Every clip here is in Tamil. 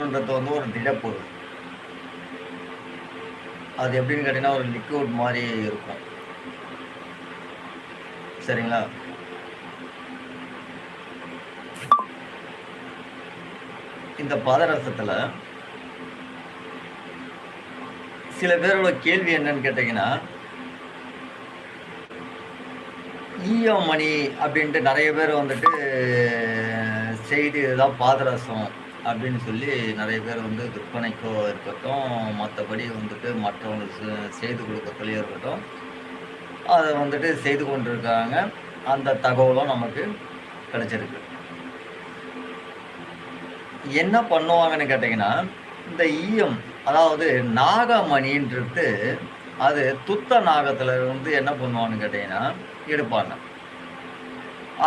வந்து ஒரு திடப்பொருள். அது எப்படின்னு கேட்டீங்கன்னா, ஒரு லிக்விட் மாரி இருக்கும். சரிங்களா? இந்த பாதரசத்துல சில பேரோட கேள்வி என்னன்னு கேட்டீங்கன்னா, ஈயம் மணி அப்படின்ட்டு நெறைய பேர் வந்துட்டு செய்து இதுதான் பாதரசம் அப்படின்னு சொல்லி நெறைய பேர் வந்து விற்பனைக்கோ இருக்கட்டும், மத்தபடி வந்துட்டு மற்றவங்களுக்கு செய்து கொடுக்கறதுலயும் இருக்கட்டும், அத வந்துட்டு செய்து கொண்டிருக்காங்க. அந்த தகவலும் நமக்கு கிடைச்சிருக்கு. என்ன பண்ணுவாங்கன்னு கேட்டீங்கன்னா, இந்த ஈயம் அதாவது நாகமணின்றது அது துத்த நாகத்துல இருந்து என்ன பண்ணுவான்னு கேட்டீங்கன்னா, எடுப்பாங்க.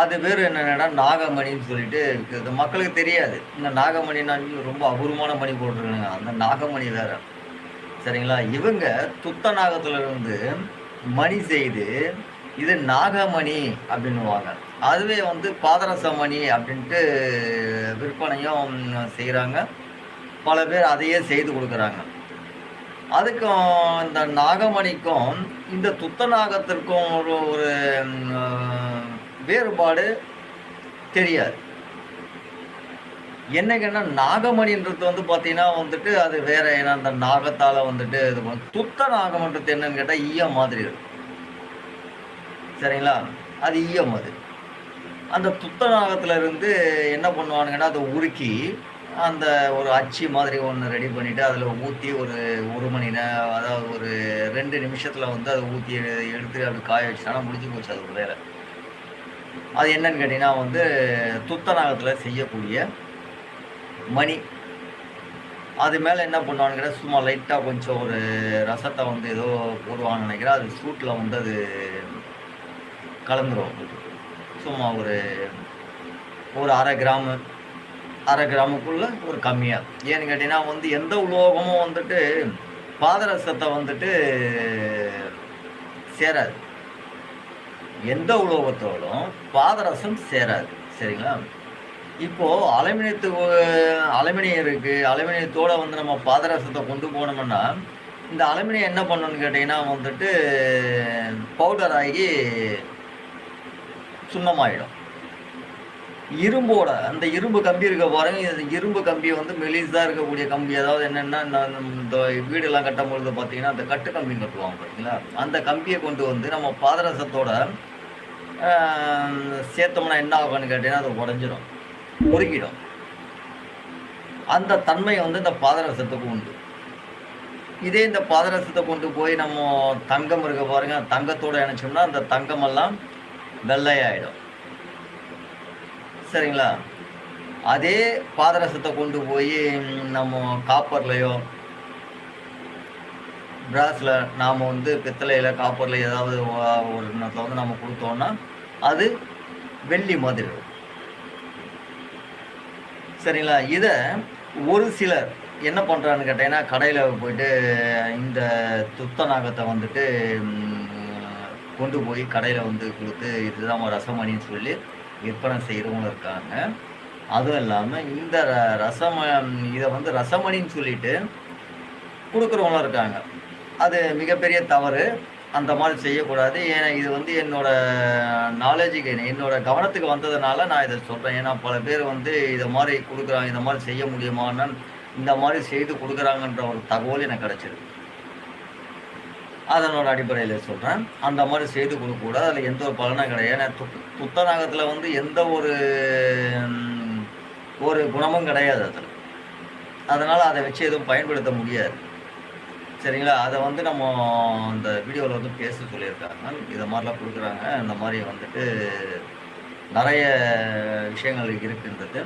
அது பேரு என்னன்னா நாகமணின்னு சொல்லிட்டு இருக்குது. மக்களுக்கு தெரியாது. இந்த நாகமணின்னா ரொம்ப அபூர்வமான மணி போட்டிருக்கானுங்க. அந்த நாகமணி வேற. சரிங்களா? இவங்க துத்த நாகத்துல இருந்து மணி செய்து, இது நாகமணி அப்படின்னுவாங்க. அதுவே வந்து பாதரச மணி அப்படின்ட்டு விற்பனையும் செய்றாங்க. பல பேர் அதையே செய்து குடுக்குறாங்க. அதுக்கும் இந்த நாகமணிக்கும், இந்த துத்தநாகத்திற்கும் ஒரு ஒரு வேறுபாடு தெரியாது. என்னங்கன்னா, நாகமணின்றது வந்து பார்த்தீங்கன்னா வந்துட்டு, அது வேற. ஏன்னா, அந்த நாகத்தால வந்துட்டு இது துத்த நாகம்ன்றது என்னன்னு கேட்டா, ஈயம் மாதிரி இருக்கும். சரிங்களா? அது ஈயம் அது. அந்த துத்த நாகத்துல இருந்து என்ன பண்ணுவானுங்கன்னா, அத உருக்கி, அந்த ஒரு அச்சு மாதிரி ஒண்ணு ரெடி பண்ணிட்டு, அதுல ஊத்தி ஒரு 1 மணி அதாவது ஒரு 2 நிமிஷத்துல வந்து அத ஊத்தி எடுத்து அப்படி காய வச்சுட்டாங்கன்னா முடிஞ்சு போச்சு அது ஒரு வேல. அது என்னன்னு கேட்டீங்கன்னா வந்து, துத்தநாகத்துல செய்யக்கூடிய மணி. அது மேல என்ன பண்ணுவான்னு கேட்டா, சும்மா லைட்டா கொஞ்சம் ஒரு ரசத்த வந்து ஏதோ போடுவாங்கன்னு நெனைக்கிறேன். அது சூட்ல வந்து அது கலந்துரும். சும்மா ஒரு 1/2 கிராமு 1/2 கிராமுக்குள்ள ஒரு கம்மியா. ஏன்னு கேட்டீங்கன்னா வந்து எந்த உலோகமும் வந்துட்டு பாதரசத்த வந்துட்டு சேராது. எந்த உலோகத்தோடும் பாதரசம் சேராது. சரிங்களா? இப்போ அலுமினியம் இருக்கு. அலுமினியத்தோட வந்து நம்ம பாதரசத்த கொண்டு போனோம்னா, இந்த அலுமினியம் என்ன பண்ணும்னு கேட்டீங்கன்னா வந்துட்டு, பவுடர் ஆகி சுண்ணமாயிடும். அந்த இரும்பு கம்பி இருக்க பாருங்க. இரும்பு கம்பிய வந்து மெலிசா இருக்கக்கூடிய கம்பி. அதாவது என்னன்னா, இந்த வீடெல்லாம் கட்டும்பொழுது பார்த்தீங்கன்னா, அந்த கட்டு கம்பின்னு கட்டுவாங்க பார்த்தீங்களா? அந்த கம்பிய கொண்டு வந்து நம்ம பாதரசத்தோட அ சேர்த்தோம்னா என்ன ஆகும்னு கேட்டீங்கன்னா, அது உடைஞ்சிரும். உருகிடும். அந்த தன்மை வந்து இந்த பாதரசத்துக்கு உண்டு. இதே இந்த பாதரசத்த கொண்டு போய் நம்ம தங்கம் இருக்க பாருங்க, தங்கத்தோட இணைச்சோம்னா, அந்த தங்கமெல்லாம் வெள்ளையாயிடும். சரிங்களா? அதே பாதரசத்த கொண்டு போயி நம்ம காப்பர்லயோ, பிராஸ்ல நாம வந்து பித்தளையில, காப்பர்ல ஏதாவது ஒரு இடத்துல வந்து நம்ம குடுத்தோம்னா, அது வெள்ளி மாதிரி இருக்கும். சரிங்களா? இத ஒரு சிலர் என்ன பண்றான்னு கேட்டீங்கன்னா, கடையில போயிட்டு இந்த துத்தநாகத்த வந்துட்டு கொண்டு போய் கடையில வந்து குடுத்து, இதுதான் ரசமணின்னு சொல்லி விற்பனை செய்றவங்களும் இருக்காங்க. அதுவும் இல்லாம இந்த இத வந்து ரசமணின்னு சொல்லிட்டு குடுக்குறவங்களும் இருக்காங்க. அது மிகப்பெரிய தவறு. அந்த மாரி செய்யக்கூடாது. ஏன்னா இது வந்து என்னோட நாலேட்ஜுக்கு என்னோட கவனத்துக்கு வந்ததுனால நான் இத சொல்றேன். ஏன்னா பல பேர் வந்து இத மாரி குடுக்குறாங்க. இந்த மாரி செய்ய முடியுமான்னா, இந்த மாரி செய்து குடுக்குறாங்கன்ற ஒரு தகவல் எனக்கு கிடைச்சது. அதனோட அடிப்படையில சொல்றேன். அந்த மாரி செய்து குடுக்கக்கூடாது. அதுல எந்த ஒரு பலனும் கிடையாது. ஏன்னா துத்தநாகத்துல வந்து எந்த ஒரு குணமும் கிடையாது அதுல. அதனால அத வச்சு எதுவும் பயன்படுத்த முடியாது. சரிங்களா? அத வந்து நம்ம அந்த வீடியோல வந்து பேச சொல்லியிருக்காங்க. இத மாரிலாம் குடுக்குறாங்க. இந்த மாரி வந்துட்டு நெறைய விஷயங்கள் இருக்குன்றது.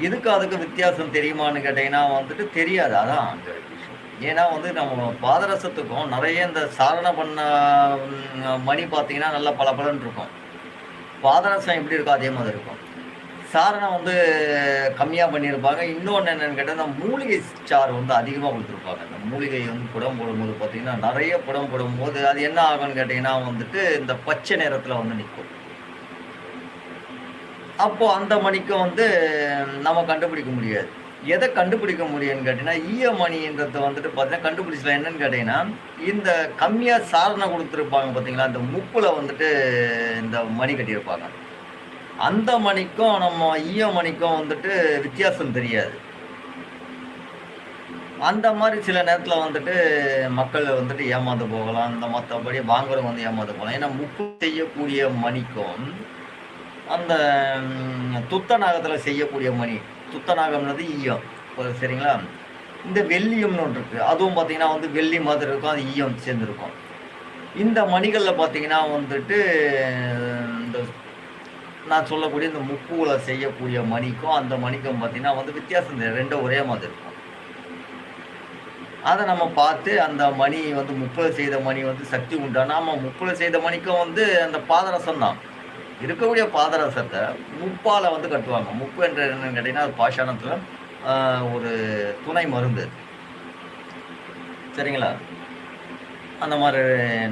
இதுக்கும் அதுக்கும் வித்தியாசம் தெரியுமான்னு கேட்டீங்கன்னா வந்துட்டு தெரியாது. அதான் அங்க விஷயம். ஏன்னா வந்து நம்ம பாதரசத்துக்கும் நெறைய இந்த சாதன பண்ண மணி பார்த்தீங்கன்னா, நல்லா பளபளன்னு இருக்கும். பாதரசம் எப்படி இருக்கோ அதே மாதிரி இருக்கும். சாரணம் வந்து கம்மியா பண்ணியிருப்பாங்க. இன்னொன்னு என்னன்னு கேட்டா, இந்த மூலிகை சாறு வந்து அதிகமா குடுத்துருப்பாங்க. இந்த மூலிகை வந்து புடம் போடும்போது பார்த்தீங்கன்னா, நெறைய புடம் போடும்போது அது என்ன ஆகும்ன்னு கேட்டீங்கன்னா வந்துட்டு, இந்த பச்சை நிறத்துல வந்து நிக்கும். அப்போ அந்த மணிக்கும் வந்து நம்ம கண்டுபிடிக்க முடியாது. எதை கண்டுபிடிக்க முடியும்னு கேட்டீங்கன்னா, ஈயமணின்றத வந்துட்டு பார்த்தீங்கன்னா, கண்டுபிடிச்சலாம் என்னன்னு கேட்டீங்கன்னா, இந்த கம்மியா சாரண குடுத்துருப்பாங்க பார்த்தீங்களா? அந்த முக்குல வந்துட்டு இந்த மணி கட்டியிருப்பாங்க. அந்த மணிக்கும் நம்ம ஈயமணிக்கும் வந்துட்டு வித்தியாசம் தெரியாது. அந்த மாரி சில நேரத்தில வந்துட்டு மக்கள் வந்துட்டு ஏமாந்து போகலாம். இந்த மத்தபடி வாங்குறவங்க வந்து ஏமாந்து போகலாம். ஏன்னா, முக்கு செய்யக்கூடிய மணிக்கும், அந்த துத்தநாகத்தில செய்யக்கூடிய மணி. துத்தநாகம்ன்றது ஈயம். சரிங்களா? இந்த வெள்ளியம்னு ஒண்ணு இருக்கு. அதுவும் பார்த்தீங்கன்னா வந்து வெள்ளி மாதிரி இருக்கும். அது ஈயம் சேர்ந்திருக்கும். இந்த மணிகள்ல பார்த்தீங்கன்னா வந்துட்டு, இந்த நான் சொல்லக்கூடிய இந்த முக்குல செய்யக்கூடிய மணிக்கும், அந்த மணிக்கும் பார்த்தீங்கன்னா வந்து வித்தியாசம் தெரியாது. 2ம் ஒரே மாதிரி இருக்கும். அத நம்ம பார்த்து அந்த மணி வந்து முக்குல செய்த மணி வந்து சக்தி உண்டானா, ஆமா முக்குல செய்த மணிக்கும் வந்து அந்த பாதரசம் தான். இருக்கக்கூடிய பாதரசத்த முப்பால வந்து கட்டுவாங்க. முப்பு என்று என்னன்னு கேட்டீங்கன்னா, அது பாஷாணத்துல ஒரு துணை மருந்து. சரிங்களா? அந்த மாரி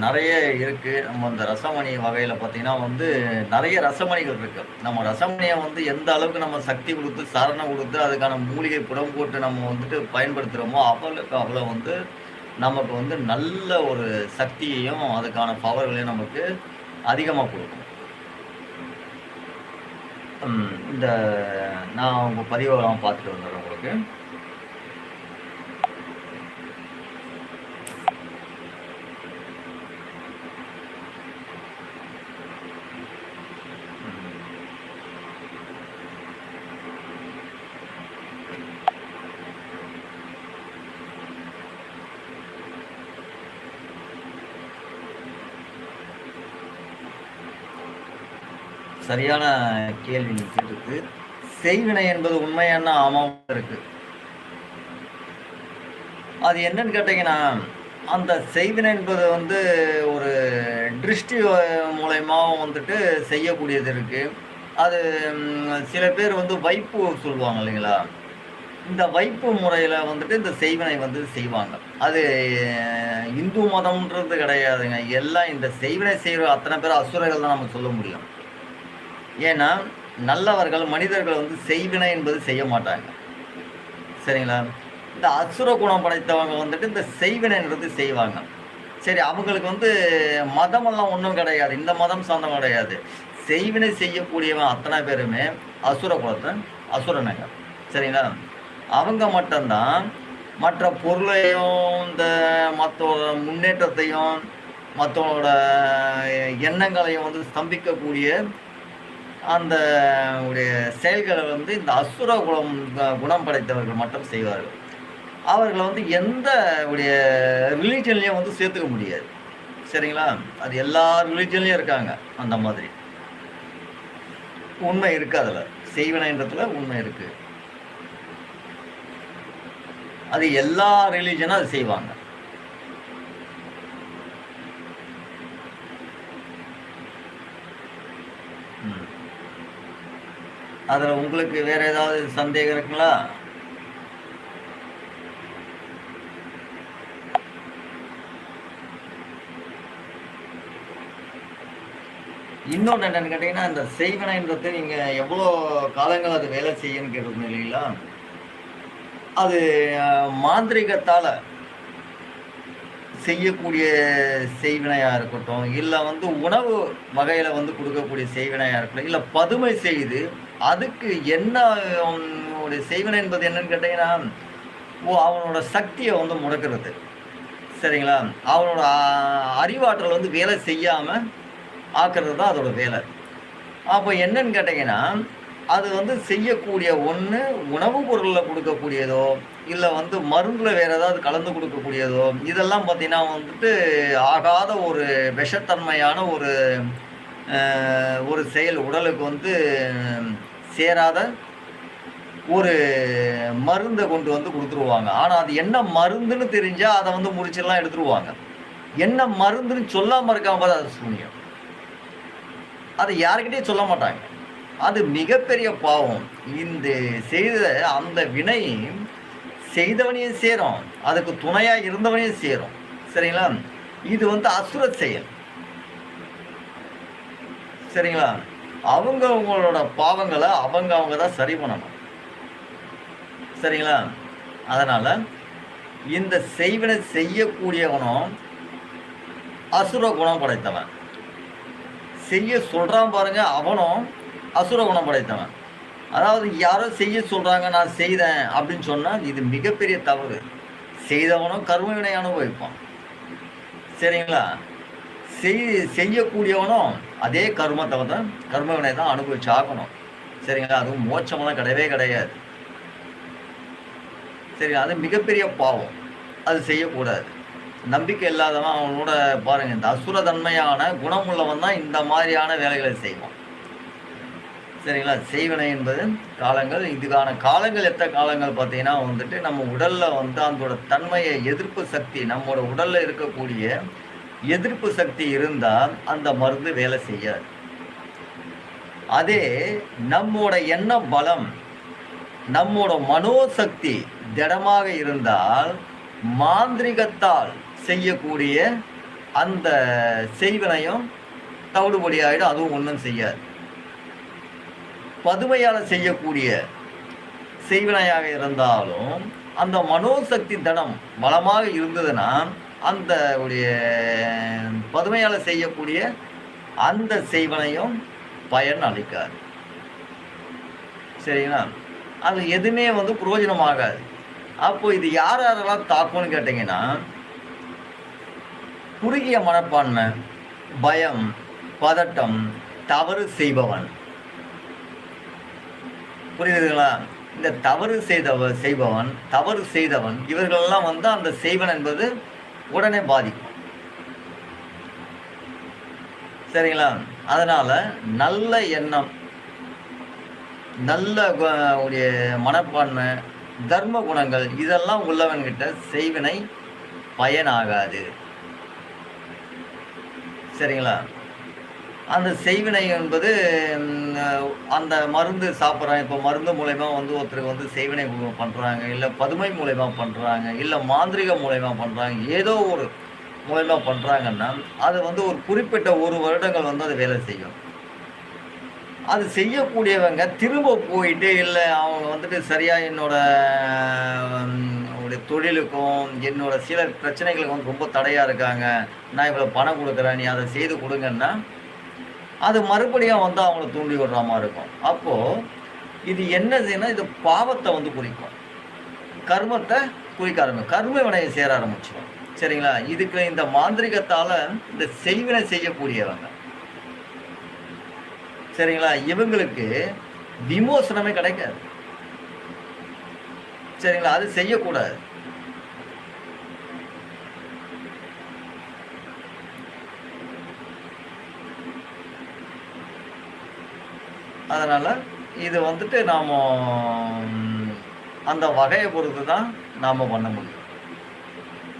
நெறைய இருக்கு. நம்ம இந்த ரசமணி வகையில பார்த்தீங்கன்னா வந்து, நெறைய ரசமணிகள் இருக்கு. நம்ம ரசமணிய வந்து எந்த அளவுக்கு நம்ம சக்தி குடுத்து, சரணம் குடுத்து, அதுக்கான மூலிகை புடம் போட்டு நம்ம வந்துட்டு பயன்படுத்துறோமோ, அவ்வளவுக்கு அவ்வளோ வந்து நமக்கு வந்து நல்ல ஒரு சக்தியையும், அதுக்கான பவர்களையும் நமக்கு அதிகமா குடுக்கும். இந்த நான் உங்க பதிவெல்லாம் பார்த்துட்டு வந்துடுறேன் உங்களுக்கு. சரியான கேள்வி நீங்க கேட்டிருக்கு. செய்வினை என்பது உண்மையான ஆமாவும் இருக்கு. அது என்னன்னு கேட்டீங்கன்னா, அந்த செய்வினை என்பது வந்து ஒரு திருஷ்டி மூலியமாவும் வந்துட்டு செய்யக்கூடியது இருக்கு. அது சில பேர் வந்து வைப்பு சொல்லுவாங்க இல்லைங்களா? இந்த வைப்பு முறையில வந்துட்டு இந்த செய்வினை வந்து செய்வாங்க. அது இந்து மதம்ன்றது கிடையாதுங்க. எல்லாம் இந்த செய்வினை செய்ற அத்தனை பேரும் அசுரர்கள் தான் நம்ம சொல்ல முடியும். ஏன்னா, நல்லவர்கள், மனிதர்கள் வந்து செய்வினை என்பது செய்ய மாட்டாங்க. சரிங்களா? இந்த அசுர குணம் படைத்தவங்க வந்துட்டு இந்த செய்வினைன்றது செய்வாங்க. சரி, அவங்களுக்கு வந்து மதமெல்லாம் ஒண்ணும் கிடையாது. இந்த மதம் சார்ந்தவங்க கிடையாது. செய்வினை செய்யக்கூடியவன் அத்தனை பேருமே அசுர குலத்த அசுரனுங்க. சரிங்களா? அவங்க மட்டும் தான் மற்ற பொருளையும், இந்த மத்தவங்களோட முன்னேற்றத்தையும், மத்தவங்களோட எண்ணங்களையும் வந்து ஸ்தம்பிக்கக்கூடிய அந்த உடைய செயல்களை வந்து இந்த அசுர குணம் படைத்தவர்கள் மட்டும் செய்வார்கள். அவர்கள வந்து எந்த உடைய ரிலிஜன்லயும் வந்து சேர்த்துக்க முடியாது. சரிங்களா? அது எல்லா ரிலிஜன்லயும் இருக்காங்க. அந்த மாதிரி. உண்மை இருக்கு அதுல. செய்வினைன்றதுல உண்மை இருக்கு. அது எல்லா ரிலிஜனும் அது செய்வாங்க. அதுல உங்களுக்கு வேற ஏதாவது சந்தேகம் இருக்குங்களா? இன்னொன்னு என்னன்னு கேட்டீங்கன்னா, இந்த செய்வினைன்றது நீங்க எவ்வளோ காலங்கள் அது வேலை செய்யும்னு கேட்டிருந்தீங்க இல்லைங்களா? அது மாந்திரீகத்தால செய்யக்கூடிய செய்வினையா இருக்கட்டும், இல்ல வந்து உணவு வகையில வந்து குடுக்கக்கூடிய செய்வினையா இருக்கட்டும், இல்ல பதுமை செய்து அதுக்கு என்ன உடைய செய்வினை என்பது என்னன்னு கேட்டீங்கன்னா, அவனோட சக்திய வந்து முடக்குறது. சரிங்களா? அவனோட அறிவாற்றல் வந்து வேலை செய்யாம ஆக்குறது தான் அதோட வேலை. அப்ப என்னன்னு கேட்டீங்கன்னா, அது வந்து செய்யக்கூடிய ஒண்ணு உணவு பொருள்ல குடுக்கக்கூடியதோ, இல்ல வந்து மருந்துல வேற ஏதாவது கலந்து குடுக்கக்கூடியதோ, இதெல்லாம் பார்த்தீங்கன்னா வந்துட்டு ஆகாத ஒரு விஷத்தன்மையான ஒரு செயல் உடலுக்கு வந்து சேராத ஒரு மருந்த கொண்டு வந்து குடுத்துருவாங்க. ஆனா அது என்ன மருந்துன்னு தெரிஞ்சா அத வந்து முடிச்செல்லாம் எடுத்துருவாங்க. என்ன மருந்துன்னு சொல்லாம இருக்காம பார்த்தா அது சூனியம். அத யார்கிட்டயும் சொல்ல மாட்டாங்க. அது மிகப்பெரிய பாவம். இந்த செய்த அந்த வினை செய்தவனையும் சேரும். அதுக்கு துணையா இருந்தவனையும் சேரும். சரிங்களா? இது வந்து அசுர செயல். சரிங்களா? அவங்களோட பாவங்கள அவங்க தான் சரி பண்ணணும். சரிங்களா? அதனால் இந்த செய்வினை செய்யக்கூடியவனும் அசுர குணம் படைத்தவன். செய்ய சொல்கிறான் பாருங்க, அவனும் அசுர குணம் படைத்தவன். அதாவது யாரோ செய்ய சொல்கிறாங்க, நான் செய்தேன் அப்படின்னு சொன்னால் இது மிகப்பெரிய தவறு. செய்தவனும் கர்மவினை அனுபவிப்பான். சரிங்களா? செய்யக்கூடியவனும் அதே கர்மவினை தான் அனுபவிச்சு ஆகணும். சரிங்களா? அதுவும் மோட்சமெல்லாம் கிடையவே கிடையாது. சரி, அது மிகப்பெரிய பாவம். அது செய்யக்கூடாது. நம்பிக்கை இல்லாதவன் அவனோட பாருங்கள், இந்த அசுரதன்மையான குணம் உள்ளவன் தான் இந்த மாதிரியான வேலைகளை செய்வான். சரிங்களா? செய்வினை என்பது காலங்கள். இதுக்கான காலங்கள் எத்தனை காலங்கள் பார்த்தீங்கன்னா வந்துட்டு நம்ம உடலில் வந்து அதோட தன்மையை எதிர்ப்பு சக்தி, நம்மளோட உடலில் இருக்கக்கூடிய எதிர்ப்பு சக்தி இருந்தால் அந்த மருந்து வேலை செய்யாது. அதே நம்மோட எண்ண பலம், நம்மோட மனோசக்தி திடமாக இருந்தால் மாந்திரிகத்தால் செய்யக்கூடிய அந்த செய்வினையும் தவிடுபடி ஆகிடும், அதுவும் ஒன்றும் செய்யாது. பதுமையால் செய்யக்கூடிய செய்வினையாக இருந்தாலும் அந்த மனோசக்தி தனம் பலமாக இருந்ததுன்னா அந்த உடைய பதுமையால் செய்யக்கூடிய அந்த செய்வினையும் பயன் அளிக்காது. சரிங்களா? அது எதுவுமே வந்து பிரயோஜனமாகாது. அப்போ இது யாரெல்லாம் தாக்கும்னு கேட்டிங்கன்னா, குறுகிய மனப்பான்மை, பயம், பதட்டம், தவறு செய்பவன். புரியுதுங்களா? இந்த தவறு செய்தவன் இவர்களெல்லாம் வந்து அந்த செய்வன் என்பது உடனே பாதிக்கும். சரிங்களா? அதனால் நல்ல எண்ணம், நல்ல மனப்பான்மை, தர்ம குணங்கள் இதெல்லாம் உள்ளவன்கிட்ட செய்வினை பயனாகாது. சரிங்களா? அந்த செய்வினை என்பது அந்த மருந்து சாப்பிட்றாங்க. இப்போ மருந்து மூலயமா வந்து ஒருத்தருக்கு வந்து செய்வினை பண்ணுறாங்க, இல்லை பதுமை மூலயமா பண்ணுறாங்க, இல்லை மாந்திரிக மூலயமா பண்ணுறாங்க, ஏதோ ஒரு மூலயமா பண்ணுறாங்கன்னா அது வந்து ஒரு குறிப்பிட்ட 1 வருடங்கள் வந்து அது வேலை செய்யும். அது செய்யக்கூடியவங்க திரும்ப போயிட்டு, இல்லை அவங்க வந்துட்டு சரியாக என்னோட தொழிலுக்கும் என்னோட சில பிரச்சனைகளுக்கு வந்து ரொம்ப தடையாக இருக்காங்க, நான் இவ்வளோ பணம் கொடுக்குறேன், நீ அதை செய்து கொடுங்கன்னா அது மறுபடியும் வந்து அவங்கள தூண்டி விடுற மாதிரி இருக்கும். அப்போது இது என்னதுன்னா, இது பாவத்தை வந்து குறிக்கும், கர்மத்தை குறிக்க ஆரம்பிக்கும், கர்ம வினையை சேர ஆரம்பிச்சிடும். சரிங்களா? இதுக்கு இந்த மாந்திரிகத்தால் இந்த செய்வினை செய்யக்கூடியவங்க, சரிங்களா, இவங்களுக்கு விமோசனமே கிடைக்காது. சரிங்களா? அது செய்யக்கூடாது. அதனால் இது வந்துட்டு நாம் அந்த வகையை பொறுத்து தான் நாம் பண்ண முடியும்.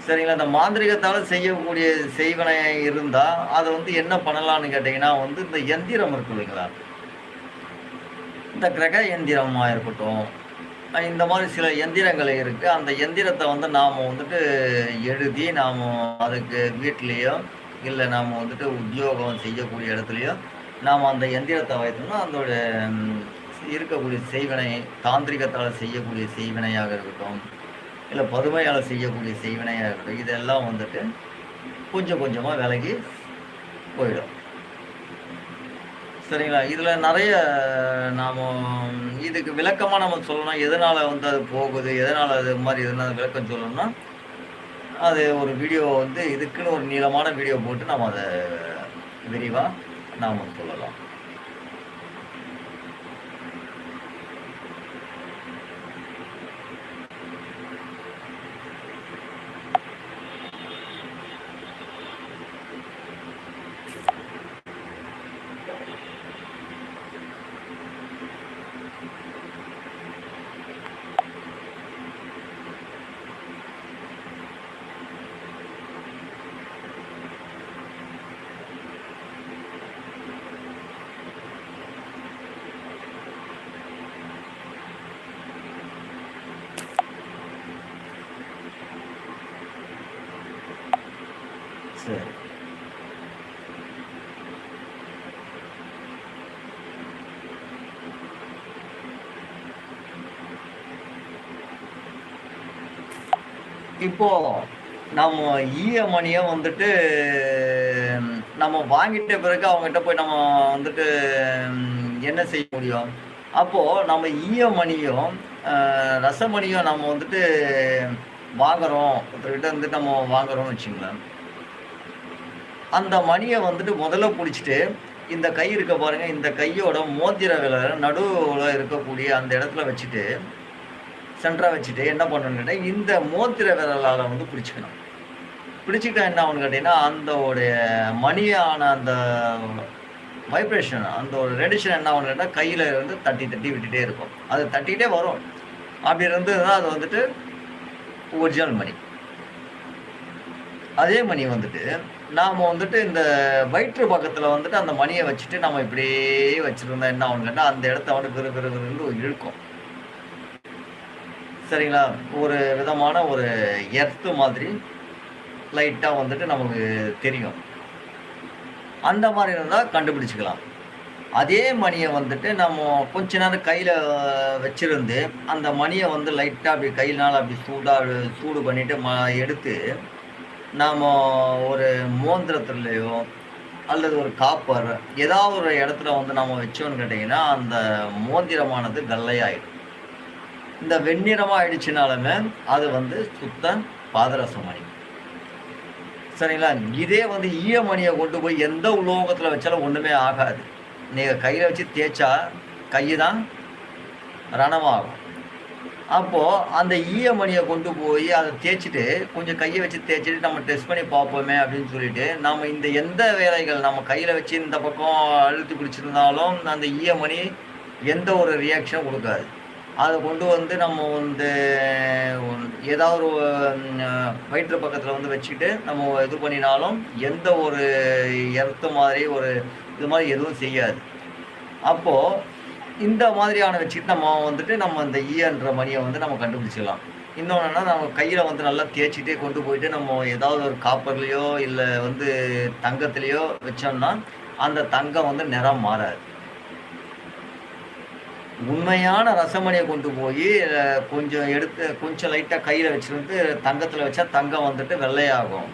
சரிங்களா? இந்த மாந்திரிகத்தால் செய்யக்கூடிய செய்வினை இருந்தால் அதை வந்து என்ன பண்ணலான்னு கேட்டிங்கன்னா வந்து இந்த எந்திரம் இருக்கு இல்லைங்களா, இந்த கிரக எந்திரமாக இருக்கட்டும், இந்த மாதிரி சில எந்திரங்கள் இருக்குது. அந்த எந்திரத்தை வந்து நாம் வந்துட்டு எழுதி நாம் அதுக்கு வீட்லேயோ இல்லை நாம் வந்துட்டு உத்தியோகம் செய்யக்கூடிய இடத்துலையோ நாம் அந்த எந்திரத்தை வைத்தோம்னா அதோட இருக்கக்கூடிய செய்வினை, தாந்திரிகத்தால் செய்யக்கூடிய செய்வினையாக இருக்கட்டும், இல்லை பதுமையால் செய்யக்கூடிய செய்வினையாக இருக்கட்டும், இதெல்லாம் வந்துட்டு கொஞ்சம் கொஞ்சமாக விலகி போயிடும். சரிங்களா? இதில் நிறைய நாம் இதுக்கு விளக்கமாக நம்ம சொல்லணும், எதனால் வந்து அது போகுது, எதனால் அது மாதிரி எதனால் விளக்கம் சொல்லணும்னா அது ஒரு வீடியோ வந்து இதுக்குன்னு ஒரு நீளமான வீடியோ போட்டு நாம் அதை விரிவாக நாம் சொல்லலாம். சரி. இப்போ நம்ம மணியை வந்துட்டு நம்ம வாங்கிட்ட பிறகு அவங்ககிட்ட போய் நம்ம வந்துட்டு என்ன செய்ய முடியும்? அப்போ நம்ம மணியும் ரசமணியும் நம்ம வந்துட்டு வாங்குறோம், ஒருத்தர்கிட்ட வந்துட்டு நம்ம வாங்குறோம்னு வச்சுங்களேன். அந்த மணியை வந்துட்டு முதல்ல பிடிச்சிட்டு இந்த கை இருக்க பாருங்க, இந்த கையோட மோதிர விரல நடுவுல இருக்கக்கூடிய அந்த இடத்துல வச்சுட்டு, சென்டரா வச்சுட்டு என்ன பண்ணணும்னு கேட்டா, இந்த மோதிர விரலால வந்து பிடிச்சுக்கணும். பிடிச்சுக்கிட்டா என்ன ஆகும்னு கேட்டீங்கன்னா, அந்த உடைய மணியான அந்த வைப்ரேஷன், அந்த ஒரு ரேடியேஷன் என்ன ஆகும்னு கேட்டா, கையில இருந்து தட்டி தட்டி விட்டுட்டே இருக்கும். அது தட்டிட்டே வரும். அப்படி இருந்ததுன்னா அது வந்துட்டு ஒரிஜினல் மணி. அதே மணி வந்துட்டு நாம வந்துட்டு இந்த வயிற்று பக்கத்துல வந்துட்டு அந்த மணியை வச்சுட்டு நம்ம இப்படியே வச்சிருந்தா என்ன ஆகும்னு கேட்டா, அந்த இடத்த வந்து விறுவிறுவிறுன்னு இழுக்கும். சரிங்களா? ஒரு விதமான ஒரு எர்த்து மாதிரி லைட்டா வந்துட்டு நமக்கு தெரியும். அந்த மாதிரி இருந்தா கண்டுபிடிச்சுக்கலாம். அதே மணியை வந்துட்டு நம்ம கொஞ்ச நேரம் கையில வச்சிருந்து, அந்த மணியை வந்து லைட்டா அப்படி கையினால அப்படி சூடு பண்ணிட்டு எடுத்து, நாம ஒரு மோந்திரத்திலயோ அல்லது ஒரு காப்பர் ஏதாவது ஒரு இடத்துல வந்து நம்ம வச்சோம்னு கேட்டீங்கன்னா, அந்த மோதிரமானது வெள்ளையாயிடும். இந்த வெண்ணிறமா ஆயிடுச்சுனாலுமே அது வந்து சுத்த பாதரச மணி. சரிங்களா? இதே வந்து மணியை கொண்டு போய் எந்த உலோகத்துல வச்சாலும் ஒண்ணுமே ஆகாது. நீங்க கையில வச்சு தேய்ச்சா கையு தான் ரணமாகும். அப்போ அந்த மணியை கொண்டு போய் அதை தேய்ச்சிட்டு கொஞ்சம் கையை வச்சு தேய்ச்சிட்டு நம்ம டெஸ்ட் பண்ணி பார்ப்போமே அப்படின்னு சொல்லிட்டு நம்ம இந்த எந்த வேலைகள் நம்ம கையில வச்சு இந்த பக்கம் அழுத்தி பிடிச்சிருந்தாலும் அந்த மணி எந்த ஒரு ரியாக்ஷனும் கொடுக்காது. அதை கொண்டு வந்து நம்ம வந்து ஏதாவது ஒரு வயிற்று பக்கத்தில் வந்து வச்சுக்கிட்டு நம்ம இது பண்ணினாலும் எந்த ஒரு எர்த்து மாதிரி ஒரு இது மாதிரி எதுவும் செய்யாது. அப்போது இந்த மாதிரியான வச்சுட்டு நம்ம வந்துட்டு நம்ம இந்த ஈயன்ற மணியை வந்து நம்ம கண்டுபிடிச்சிடலாம். இன்னொன்றுனா நம்ம கையில் வந்து நல்லா தேய்ச்சிட்டே கொண்டு போயிட்டு நம்ம ஏதாவது ஒரு காப்பர்லேயோ இல்லை வந்து தங்கத்துலேயோ வச்சோம்னா அந்த தங்கம் வந்து நிறம் மாறாது. உண்மையான ரசமணியை கொண்டு போய் கொஞ்சம் எடுத்து கொஞ்சம் லைட்டாக கையில் வச்சுருந்து தங்கத்தில் வச்சா தங்கம் வந்துட்டு வெள்ளையாகும்.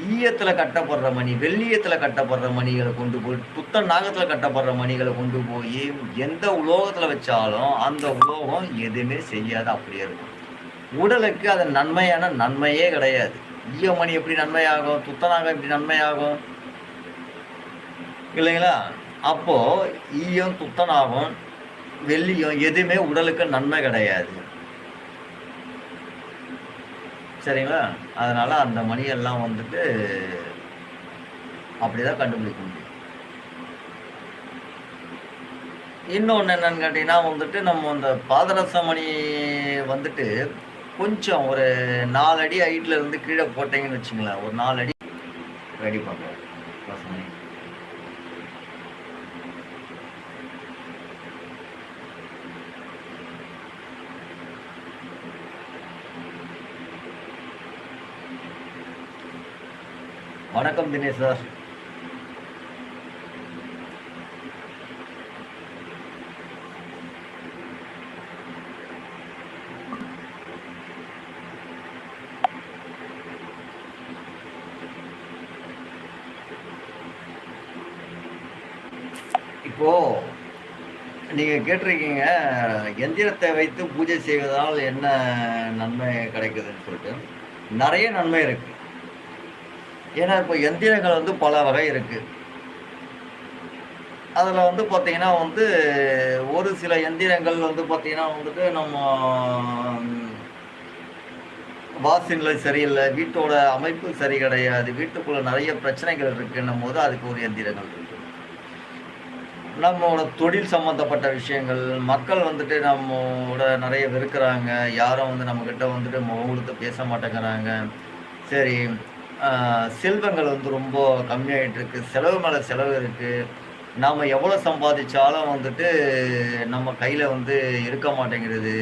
ஈயத்தில் கட்டப்படுற மணி, வெள்ளியத்தில் கட்டப்படுற மணிகளை கொண்டு போய் புத்தன் நாகத்தில் கட்டப்படுற மணிகளை கொண்டு போய் எந்த உலோகத்தில் வச்சாலும் அந்த உலோகம் எதுவுமே செய்யாது, அப்படியே இருக்கும். உடலுக்கு அது நன்மையான நன்மையே கிடையாது. ஈய மணி எப்படி நன்மையாகும், துத்தநாகம் எப்படி நன்மையாகும் இல்லைங்களா? அப்போ ஈயம் துத்தநாகம் வெள்ளியும் எதுவுமே உடலுக்கு நன்மை கிடையாது. சரிங்களா? அதனால அந்த மணியெல்லாம் வந்துட்டு அப்படிதான் கண்டுபிடிக்க முடியும். இன்னொன்று என்னன்னு கேட்டீங்கன்னா வந்துட்டு நம்ம அந்த பாதரச மணி வந்துட்டு கொஞ்சம் ஒரு 4 அடி ஹைட்ல இருந்து கீழே போட்டீங்கன்னு வச்சுங்களேன், ஒரு 4 அடி ரெடி பண்ணுறோம் பசங்க. வணக்கம் தினேஷ் சார். இப்போ நீங்க கேட்டிருக்கீங்க எந்திரத்தை வைத்து பூஜை செய்வதால் என்ன நன்மை கிடைக்குதுன்னு சொல்லிட்டு. நிறைய நன்மை இருக்கு. ஏன்னா இப்போ எந்திரங்கள் வந்து பல வகை இருக்கு. அதில் வந்து பார்த்தீங்கன்னா வந்து ஒரு சில எந்திரங்கள் வந்து பார்த்தீங்கன்னா வந்துட்டு நம்ம வாசநிலை சரியில்லை, வீட்டோட அமைப்பு சரி கிடையாது, வீட்டுக்குள்ள நிறைய பிரச்சனைகள் இருக்குன்னும் போது அதுக்கு ஒரு எந்திரங்கள் இருக்கு. நம்மளோட தொழில் சம்மந்தப்பட்ட விஷயங்கள், மக்கள் வந்துட்டு நம்மோட நிறைய வெறுக்கிறாங்க, யாரும் வந்து நம்மக்கிட்ட வந்துட்டு முகம் கொடுத்து பேச மாட்டேங்கிறாங்க. சரி, செல்வங்கள் வந்து ரொம்ப கம்மியாகிட்டு இருக்கு, செலவு மேலே செலவு இருக்குது, நாம் எவ்வளோ சம்பாதிச்சாலும் வந்துட்டு நம்ம கையில் வந்து இருக்க மாட்டேங்கிறது.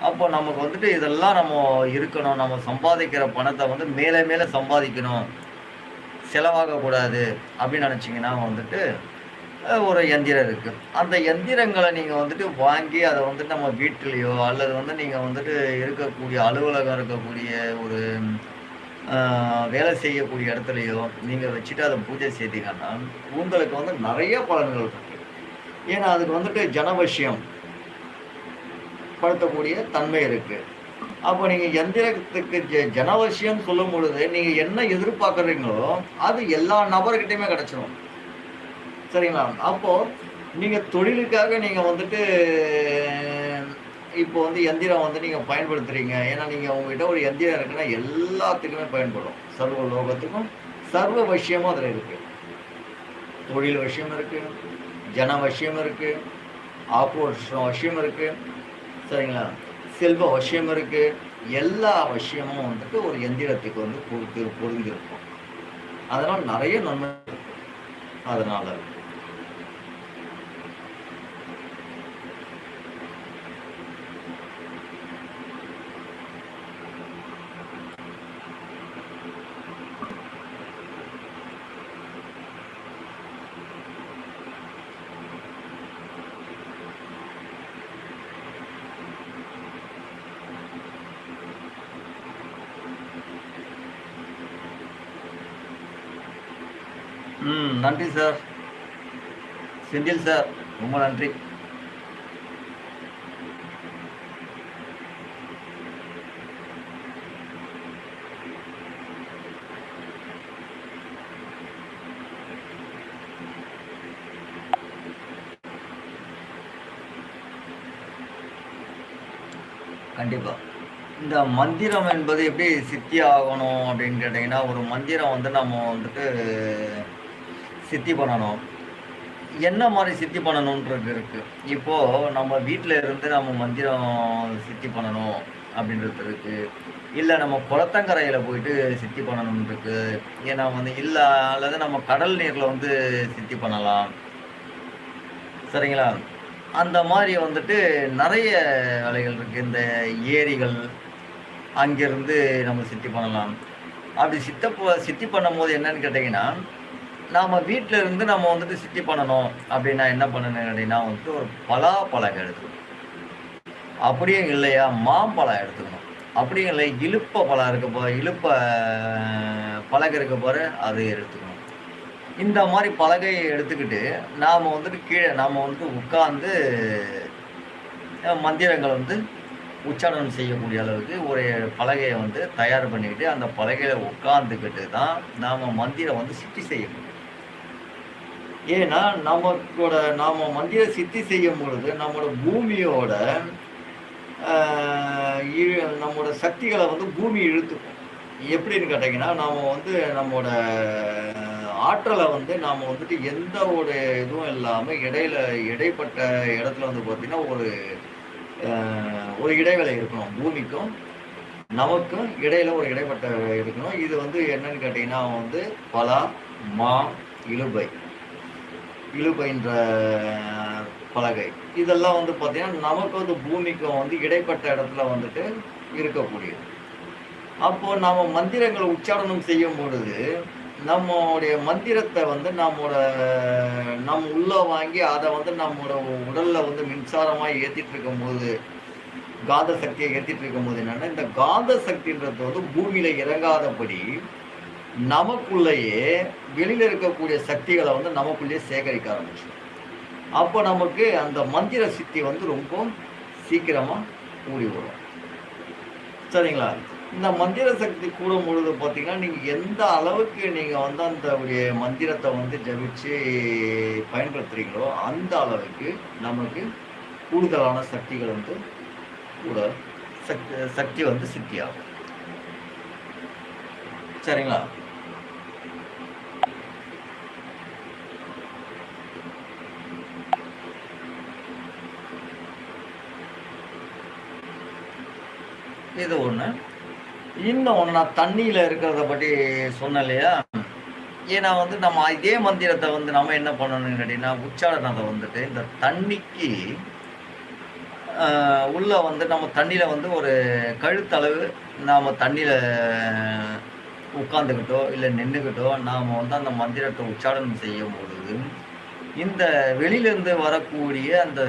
அப்போ நமக்கு வந்துட்டு இதெல்லாம் நம்ம இருக்கணும், நம்ம சம்பாதிக்கிற பணத்தை வந்து மேலே மேலே சம்பாதிக்கணும், செலவாகக்கூடாது அப்படின்னு நினச்சிங்கன்னா வந்துட்டு ஒரு எந்திரம் இருக்கு. அந்த எந்திரங்கள நீங்க வந்துட்டு வாங்கி அத வந்துட்டு நம்ம வீட்டிலயோ, அல்லது வந்து நீங்க வந்துட்டு இருக்கக்கூடிய அலுவலகம் இருக்கக்கூடிய ஒரு வேலை செய்யக்கூடிய இடத்துலயோ, நீங்க வச்சுட்டு அத பூஜை செய்தீங்கன்னா, உங்களுக்கு வந்து நெறைய பலன்கள் இருக்கு. ஏன்னா, அதுக்கு வந்துட்டு ஜனவசியம் படுத்தக்கூடிய தன்மை இருக்கு. அப்போ நீங்க எந்திரத்துக்கு ஜனவசியம் சொல்லும் பொழுது, நீங்க என்ன எதிர்பார்க்குறீங்களோ, அது எல்லா நபர்கிட்டயுமே கிடைச்சிரும். சரிங்களா? அப்போ நீங்க தொழிலுக்காக நீங்க வந்துட்டு இப்போ வந்து எந்திரம் வந்து நீங்க பயன்படுத்துறீங்க. ஏன்னா, நீங்க உங்ககிட்ட ஒரு எந்திரம் இருக்குன்னா, எல்லாத்துக்குமே பயன்படும். சர்வ லோகத்துக்கும், சர்வ வசியமும் அதுல இருக்கு. தொழில் வசியம் இருக்கு, ஜன வசியம் இருக்கு, ஆப்போஷண வசியம் இருக்கு. சரிங்களா? செல்வ வசியம் இருக்கு. எல்லா வசியமும் வந்துட்டு ஒரு எந்திரத்துக்கு வந்து பொருந்திருக்கும். அதனால நெறைய நன்மை இருக்கு. அதனால. நன்றி சார். செந்தில் சார். ரொம்ப நன்றி. கண்டிப்பா. இந்த மந்திரம் என்பது எப்படி சித்தி ஆகணும் அப்படின்னு கேட்டீங்கன்னா, ஒரு மந்திரம் வந்து நம்ம வந்துட்டு சித்தி பண்ணணும். என்ன மாரி சித்தி பண்ணணுன்றது இருக்கு. இப்போ நம்ம வீட்ல இருந்து நம்ம மந்திரம் சித்தி பண்ணணும் அப்படின்றது இருக்கு. இல்ல நம்ம குளத்தங்கரையில போயிட்டு சித்தி பண்ணணும்னு இருக்கு. ஏன்னா வந்து இல்ல அல்லது நம்ம கடல் நீர்ல வந்து சித்தி பண்ணலாம். சரிங்களா? அந்த மாரி வந்துட்டு நெறைய வேலைகள் இருக்கு. இந்த ஏரிகள், அங்கிருந்து நம்ம சித்தி பண்ணலாம். அப்படி சித்தி பண்ணும்போது என்னன்னு கேட்டீங்கன்னா, நாம வீட்ல இருந்து நம்ம வந்துட்டு சித்தி பண்ணணும் அப்படின்னா என்ன பண்ணணும்னு கேட்டீங்கன்னா வந்துட்டு ஒரு பலாப்பழம் எடுத்துக்கணும். அப்படியும் இல்லையா மாம்பழம் எடுத்துக்கணும். அப்படியும் இல்லை இலுப்ப பழம் இருக்கு இலுப்ப பலகை இருக்கு பாரு அது எடுத்துக்கணும். இந்த மாரி பலகையை எடுத்துக்கிட்டு நாம வந்துட்டு கீழ நாம வந்துட்டு உட்கார்ந்து மந்திரங்கள் வந்து உச்சாரணம் செய்யக்கூடிய அளவுக்கு ஒரு பலகையை வந்து தயார் பண்ணிக்கிட்டு, அந்த பலகையில உட்கார்ந்துக்கிட்டு தான் நாம மந்திரம் வந்து சித்தி செய்ய முடியும். ஏன்னா, நாம மந்திர சித்தி செய்யும் பொழுது, நம்மோட பூமியோட அ இ நம்மோட சக்திகள வந்து பூமி இழுத்துக்கும். எப்படின்னு கேட்டீங்கன்னா, நாம வந்து நம்மோட ஆற்றல வந்து நாம வந்துட்டு எந்த ஒரு இதுவும் இல்லாம இடைப்பட்ட இடத்துல வந்து பார்த்தீங்கன்னா, ஒரு இடைவேளை இருக்கணும். பூமிக்கும், நமக்கும் இடையில ஒரு இடைப்பட்ட இருக்கணும். இது வந்து என்னன்னு கேட்டீங்கன்னா வந்து பலா, மா, இலுப்பை. இலுப்பைன்ற பலகை. இதெல்லாம் வந்து பார்த்தீங்கன்னா, நமக்கு வந்து பூமிக்கும் வந்து இடைப்பட்ட இடத்துல வந்துட்டு இருக்கக்கூடியது. அப்போ நாம மந்திரங்கள உச்சாரணம் செய்யும் பொழுது, நம்முடைய மந்திரத்த வந்து நம்ம உள்ள வாங்கி அத வந்து நம்மோட உடல்ல வந்து மின்சாரமா ஏத்திட்டு இருக்கும்போது, காந்த சக்திய ஏத்திட்டு இருக்கும்போது என்னன்னா, இந்த காந்த சக்தின்றது வந்து பூமியில இறங்காதபடி, நமக்குள்ளேயே வெளியில இருக்கக்கூடிய சக்திகள வந்து நமக்குள்ளேயே சேகரிக்க ஆரம்பிச்சுரும். அப்போ நமக்கு அந்த மந்திர சித்தி வந்து ரொம்ப சீக்கிரமா கூடி வரும். சரிங்களா? இந்த மந்திர சக்தி கூடும் பொழுது பார்த்தீங்கன்னா, நீங்க எந்த அளவுக்கு நீங்க வந்து அந்த ஒரு மந்திரத்த வந்து ஜபிச்சு பயன்படுத்துறீங்களோ, அந்த அளவுக்கு நமக்கு கூடுதலான சக்திகள் வந்து கூட சக்தி வந்து சித்தியாகும். சரிங்களா? இது ஒண்ணு. இன்னொன்னு நான் தண்ணீல இருக்கிறத பத்தி சொன்னேன் இல்லையா? ஏன்னா வந்து நம்ம இதே மந்திரத்த வந்து நம்ம என்ன பண்ணணும்னு கேட்டீங்கன்னா, உச்சாரணத்த வந்துட்டு இந்த தண்ணிக்கு உள்ள வந்து நம்ம தண்ணீல வந்து ஒரு கழுத்தளவு நாம தண்ணீல உட்கார்ந்துக்கிட்டோ, இல்ல நின்னுக்கிட்டோ நாம வந்து அந்த மந்திரத்த உச்சாரணம் செய்யும் பொழுது, இந்த வெளியிலேருந்து வரக்கூடிய அந்த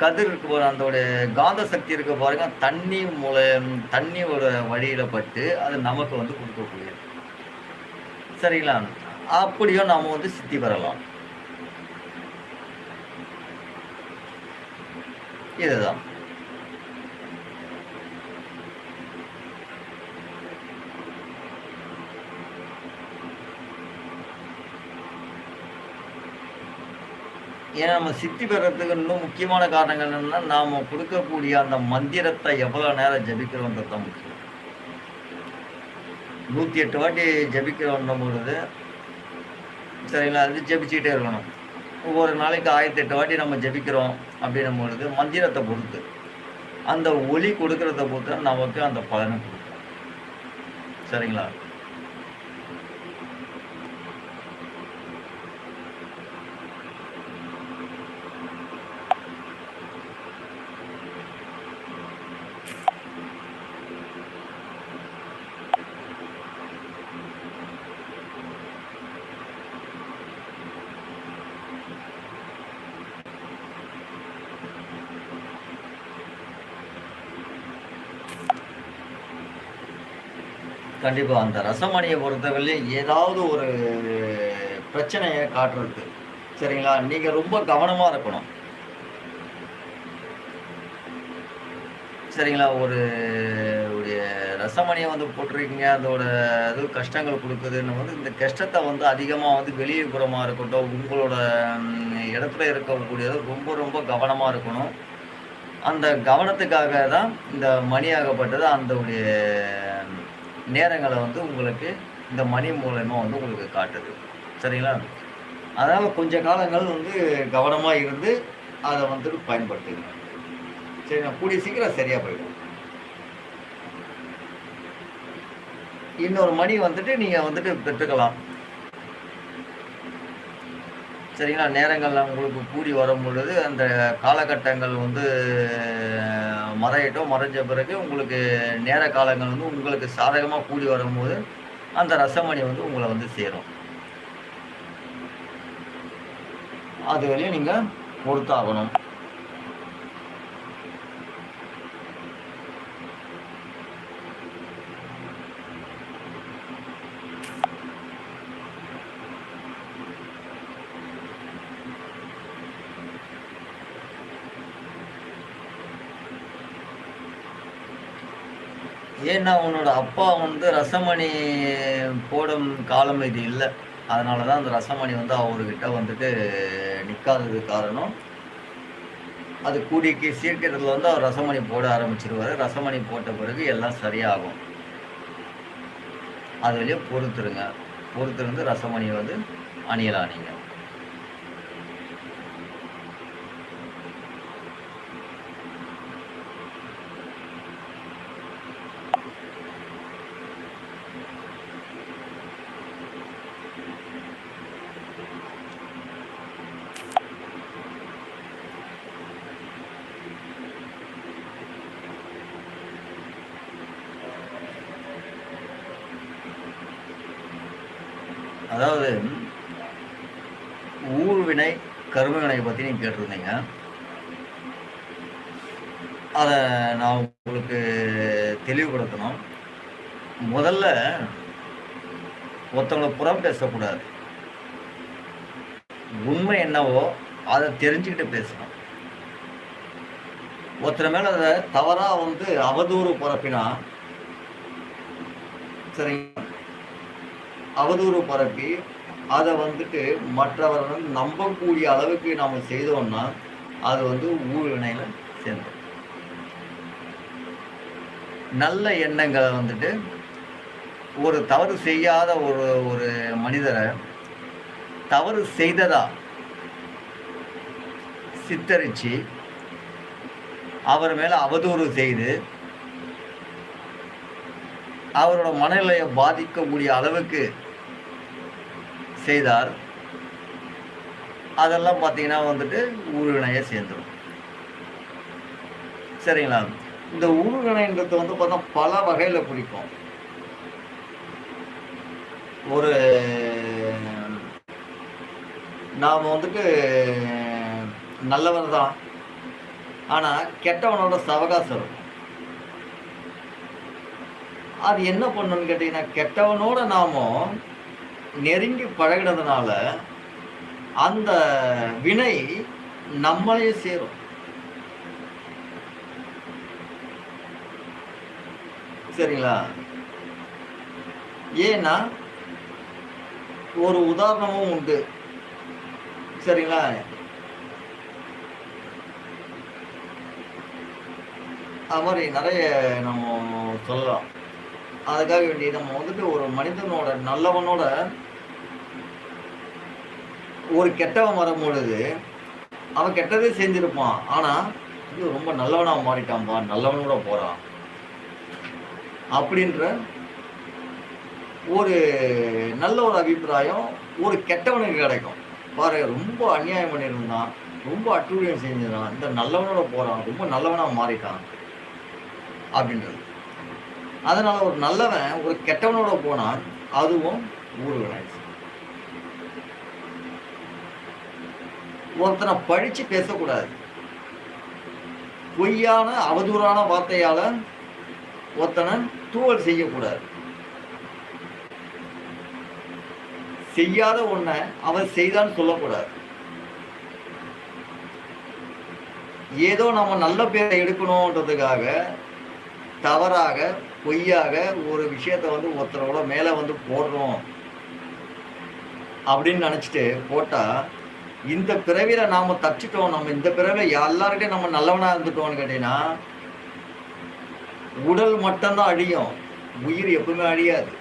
கதிர் இருக்கு, அதோட காந்த சக்தி இருக்க பாருங்க, தண்ணியோட வழியில் பட்டு அது நமக்கு வந்து கொடுக்கக்கூடியது. சரிங்களா? அப்படியும் நாம வந்து சித்தி பெறலாம். இதுதான். ஏன்னா நம்ம சித்தி பெறத்துக்கு இன்னும் முக்கியமான காரணங்கள் என்னன்னா, நாம கொடுக்கக்கூடிய அந்த மந்திரத்தை எவ்வளவு நேரம் ஜபிக்கிறோன்றது தான் முக்கியம். 108 வாட்டி ஜபிக்கிறோன்னும் பொழுது, சரிங்களா, அது ஜபிச்சுக்கிட்டே இருக்கணும். ஒவ்வொரு நாளைக்கு 1008 வாட்டி நம்ம ஜபிக்கிறோம் அப்படின்னும் பொழுது, மந்திரத்தை பொறுத்து அந்த ஒலி கொடுக்கறத பொறுத்து நமக்கு அந்த பலனை கொடுக்கும். சரிங்களா? கண்டிப்பா. அந்த ரசமணியை பொறுத்தவரையிலும் ஏதாவது ஒரு பிரச்சனைய காட்டுறது. சரிங்களா? நீங்க ரொம்ப கவனமா இருக்கணும். சரிங்களா? ஒரு ரசமணியை வந்து போட்டிருக்கீங்க, அதோட இது கஷ்டங்கள் குடுக்குதுன்னு வந்து இந்த கஷ்டத்த வந்து அதிகமா வந்து வெளிப்புறமா இருக்கட்டும், உங்களோட இடத்துல இருக்கக்கூடியது ரொம்ப ரொம்ப கவனமா இருக்கணும். அந்த கவனத்துக்காக தான் இந்த மணியாகப்பட்டது அந்தோடைய நேரங்களை வந்து உங்களுக்கு இந்த மணி மூலமா வந்து உங்களுக்கு காட்டுது. சரிங்களா? அதனால கொஞ்ச காலங்கள் வந்து கவனமா இருந்து அத வந்துட்டு பயன்படுத்துங்க. சரிங்களா? கூடிய சீக்கிரம் சரியா போயிடும். இன்னொரு மணி வந்துட்டு நீங்க வந்துட்டு பெற்றுக்கலாம். சரிங்களா? நேரங்கள்ல உங்களுக்கு கூடி வரும்பொழுது அந்த காலகட்டங்கள் வந்து மறைஞ்ச பிறகு உங்களுக்கு நேர காலங்கள் வந்து உங்களுக்கு சாதகமா கூடி வரும்போது அந்த ரசமணி வந்து உங்களை வந்து சேரும். அது வரையும் நீங்க பொறுத்தாகணும். ஏன்னா உன்னோட அப்பா வந்து ரசமணி போடும் காலம் இது இல்ல. அதனால தான் அந்த ரசமணி வந்து அவர்கிட்ட வந்துட்டு நிக்காததுக்கு காரணம். அது கூடிய சீக்கிரத்துல வந்து அவர் ரசமணி போட ஆரம்பிச்சுருவாரு. ரசமணி போட்ட பிறகு எல்லாம் சரியாகும். அது வரையும் பொறுத்திருங்க. பொறுத்திருந்து ரசமணிய வந்து அணியலாம் நீங்க. அதாவது ஊழ்வினை, கர்மவினை பத்தி நீங்க கேட்டிருந்தீங்க. அத நான் உங்களுக்கு தெளிவுபடுத்தணும். முதல்ல ஒருத்தவங்கள புறம் பேசக்கூடாது. உண்மை என்னவோ அதை தெரிஞ்சுக்கிட்டு பேசணும். ஒருத்தர் மேல அதை தவறா வந்து அவதூறு பரப்பினா, சரிங்க, அவதூறு பரப்பி அதை வந்துட்டு மற்றவர்கள் நம்பக்கூடிய அளவுக்கு நாம செய்தோம்னா அது வந்து ஊழ்வினையில சேர்ந்தோம். நல்ல எண்ணங்களை வந்துட்டு ஒரு தவறு செய்யாத ஒரு மனிதரை தவறு செய்ததா சித்தரிச்சு அவர் மேல அவதூறு செய்து அவரோட மனநிலையை பாதிக்கக்கூடிய அளவுக்கு செய்தார். அதெல்லாம் பார்த்தீங்கன்னா வந்துட்டு ஊழ்வினையை சேர்ந்துடும். சரிங்களா? இந்த ஊழ்வினைன்றது வந்து பார்த்தா பல வகையில பிடிக்கும். ஒரு நாம் வந்துட்டு நல்லவர் தான், ஆனால் கெட்டவனோட சவகாசம் இருக்கும். அது என்ன பண்ணணும்னு கேட்டிங்கன்னா, கெட்டவனோட நாம் நெருங்கி பழகினதுனால அந்த வினை நம்மளையே சேரும். சரிங்களா? ஏன்னா ஒரு உதாரணமும் உண்டு. சரிங்களா? அது மாதிரி நிறைய நம்ம சொல்லலாம். அதுக்காக வேண்டி நம்ம வந்துட்டு ஒரு மனிதனோட நல்லவனோட ஒரு கெட்டவன் வரும்பொழுது அவன் கெட்டதே செஞ்சிருப்பான், ஆனால் இது ரொம்ப நல்லவனாக மாறிட்டான்பா, நல்லவனோட போகிறான் அப்படின்ற ஒரு நல்ல ஒரு அபிப்பிராயம் ஒரு கெட்டவனுக்கு கிடைக்கும். பாரு, ரொம்ப அநியாயம் பண்ணியிருந்தான், ரொம்ப அட்டூழியம் செஞ்சிருந்தான், இந்த நல்லவனோட போகிறான், ரொம்ப நல்லவனாக மாறிட்டான் அப்படின்றது. அதனால் ஒரு நல்லவன் ஒரு கெட்டவனோட போனால் அதுவும் ஊர்வலாயிடுச்சு. ஒருத்தனை பழிச்சு பேசக்கூடாது. பொய்யான அவதூறான வார்த்தையால ஒருத்தனை தூவல் செய்யக்கூடாது. செய்யாத ஒன்றை அவன் செய்தான்னு சொல்லக்கூடாது. ஏதோ நம்ம நல்ல பேரை எடுக்கணுன்றதுக்காக தவறாக பொய்யாக ஒரு விஷயத்தை ஒருத்தரோட மேலே போடுறோம் அப்படின்னு நினச்சிட்டு போட்டால், இந்த பிறவியில் நாம் தப்பிச்சிட்டோம், நம்ம இந்த பிறவியில் எல்லார்கிட்டையும் நம்ம நல்லவனாக இருந்துட்டோம்னு கேட்டீங்கன்னா, உடல் மட்டும்தான் அழியும், உயிர் எப்பவுமே அழியாது.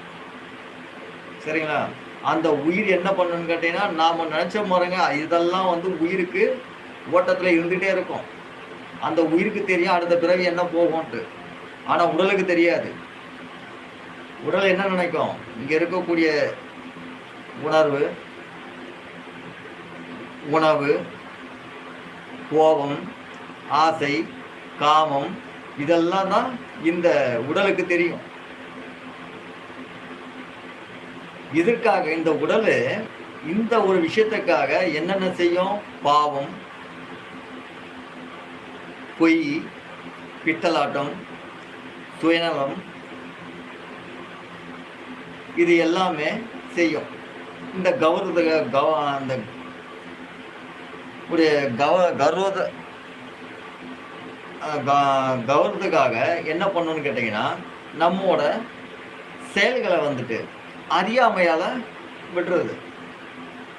சரிங்களா? அந்த உயிர் என்ன பண்ணணும்னு கேட்டீங்கன்னா, நாம் நினச்ச பாருங்க, இதெல்லாம் உயிருக்கு ஓட்டத்தில் இருந்துகிட்டே இருக்கும். அந்த உயிருக்கு தெரியும் அடுத்த பிறவி என்ன போகும்ன்ட்டு. ஆனால் உடலுக்கு தெரியாது. உடல் என்ன நினைக்கும், இங்கே இருக்கக்கூடிய உணர்வு, உணவு, கோபம், ஆசை, காமம், இதெல்லாம் தான் இந்த உடலுக்கு தெரியும். இதற்காக இந்த உடல் இந்த ஒரு விஷயத்துக்காக என்னென்ன செய்யும்? பாவம், பொய், பித்தலாட்டம், சுயநலம், இது எல்லாமே செய்யும். இந்த அந்த கௌரவத்துக்காக என்ன பண்ணணும்னு கேட்டிங்கன்னா, நம்மோட செயல்களை அறியாமையால் விட்டுறது.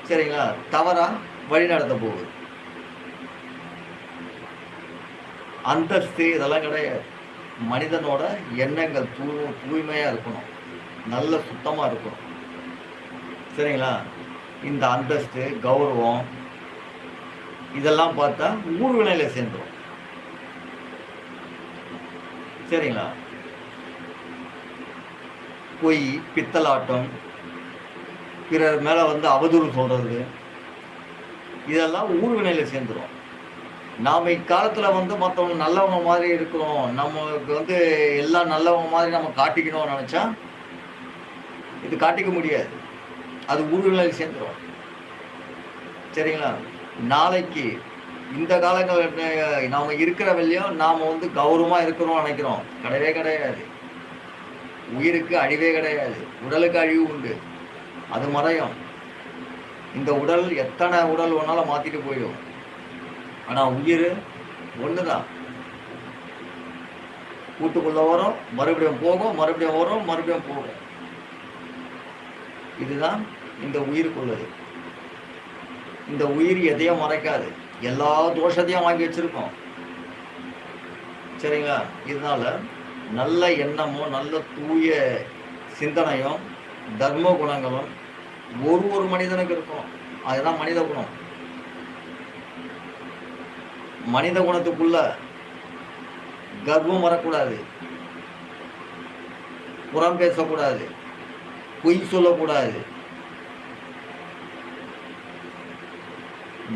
சரிங்களா? தவறாக வழி நடத்த போகுது. அந்தஸ்து இதெல்லாம் கிடையாது. மனிதனோட எண்ணங்கள் தூய்மையாக இருக்கணும், நல்ல சுத்தமாக இருக்கணும். சரிங்களா? இந்த அந்தஸ்து, கௌரவம் இதெல்லாம் பார்த்தா ஊர்வினையில் சேர்ந்துடும். சரிங்களா? பொய், பித்தலாட்டம், பிறர் மேலே அவதூறு சொல்கிறது, இதெல்லாம் ஊர்வினையில் சேர்ந்துடும். நாம் இக்காலத்தில் மற்றவங்க நல்லவங்க மாதிரி இருக்கிறோம், நமக்கு எல்லாம் நல்லவங்க மாதிரி நம்ம காட்டிக்கணும்னு நினச்சா இது காட்டிக்க முடியாது. அது ஊர்வினையில் சேர்ந்துடும். சரிங்களா? நாளைக்கு இந்த காலங்கள் நாம் இருக்கிற வரையும் நாம் கௌரவமாக இருக்கிறோம் நினைக்கிறோம். கிடையவே கிடையாது. உயிருக்கு அழிவே கிடையாது. உடலுக்கு அழிவு உண்டு, அது மறையும். இந்த உடல் எத்தனை உடல் ஒன்றாலும் மாற்றிட்டு போயிடும். ஆனால் உயிர் ஒன்று தான். கூட்டுக்குள்ளே வரும், மறுபடியும் போகும், மறுபடியும் வரும், மறுபடியும் போகும். இதுதான் இந்த உயிருக்குள்ளது. இந்த உயிர் எதையும் மறைக்காது, எல்லா தோஷத்தையும் வாங்கி வச்சிருக்கோம். சரிங்களா? இதனால நல்ல எண்ணமும் நல்ல தூய சிந்தனையும் தர்ம குணங்களும் ஒரு மனிதனுக்கு இருக்கும். அதுதான் மனித குணம். மனித குணத்துக்குள்ள கர்வம் வரக்கூடாது, புறம் பேசக்கூடாது, பொய் சொல்லக்கூடாது,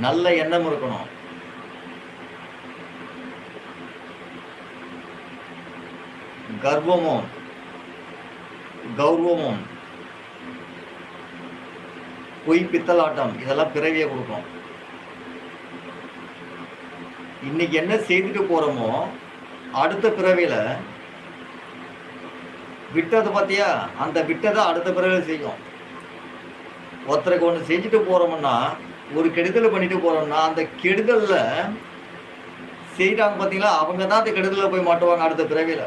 நல்ல எண்ணம் இருக்கணும். கர்வமும் கௌரவமும் பொய் பித்தலாட்டம் இதெல்லாம் பிறவியை கொடுக்கும். இன்னைக்கு என்ன செய்துட்டு போறோமோ அடுத்த பிறவியில விட்டது பார்த்தியா, அந்த விட்டதை அடுத்த பிறவியில செய்யும். ஒருத்தருக்கு ஒன்று செஞ்சுட்டு போறோம்னா, ஒரு கெடுதல் பண்ணிட்டு போறோம்னா, அந்த கெடுதல்ல செய்யறாங்க பார்த்தீங்களா, அவங்க தான் அந்த கெடுதலில் போய் மாட்டுவாங்க அடுத்த பிறவியில.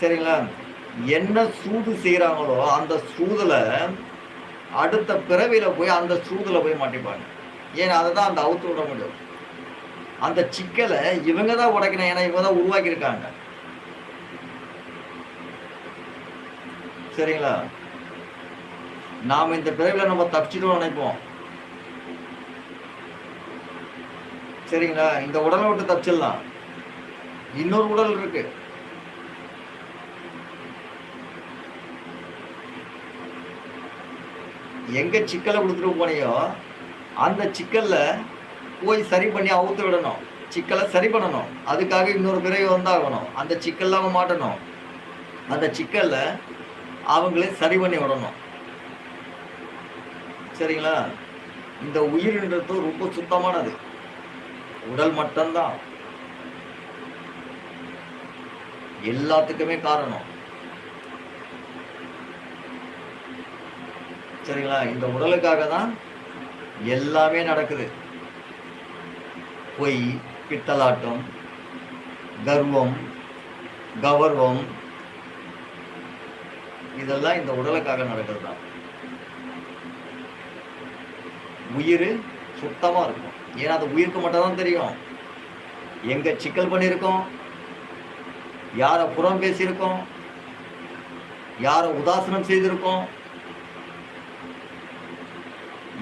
சரிங்களா? என்ன சூது செய்யறாங்களோ அந்த சூதுல அடுத்த பிறவியில போய் அந்த சூதுல போய் மாட்டிப்பாங்க. ஏன்னா அதை தான் அந்த அவுத்து விட முடியும். அந்த சிக்கலை இவங்க தான் உடைக்கணும். ஏன்னா இவங்க தான் உருவாக்கியிருக்காங்க. சரிங்களா? நாம இந்த பிறவில நம்ம தப்பிச்சிட்டோம் நினைப்போம். சரிங்களா? இந்த உடலை விட்டு தப்பிச்சிடலாம். இன்னொரு உடல் இருக்கு. எங்க சிக்கலை கொடுத்துட்டு போனியோ அந்த சிக்கல்ல போய் சரி பண்ணி அவுத்து விடணும். சிக்கலை சரி பண்ணணும். அதுக்காக இன்னொரு பிறவி வந்தாகணும். அந்த சிக்கல்ல அவங்க மாட்டணும். அந்த சிக்கல்ல அவங்களே சரி பண்ணி விடணும். சரிங்களா? இந்த உயிரின்றது ரொம்ப சுத்தமானது. உடல் மட்டும்தான் எல்லாத்துக்குமே காரணம். சரிங்களா? இந்த உடலுக்காக தான் எல்லாமே நடக்குது. பொய், பித்தலாட்டம், கர்வம், கௌரவம் இதெல்லாம் இந்த உடலுக்காக நடக்கிறது தான். உயிர் சுத்தமா இருக்கும். ஏன்னா அது உயிருக்கு மட்டும் தான் தெரியும் எங்க சிக்கல் பண்ணியிருக்கோம், யாரை புறம் பேசியிருக்கோம், யாரை உதாசனம் செய்திருக்கோம்,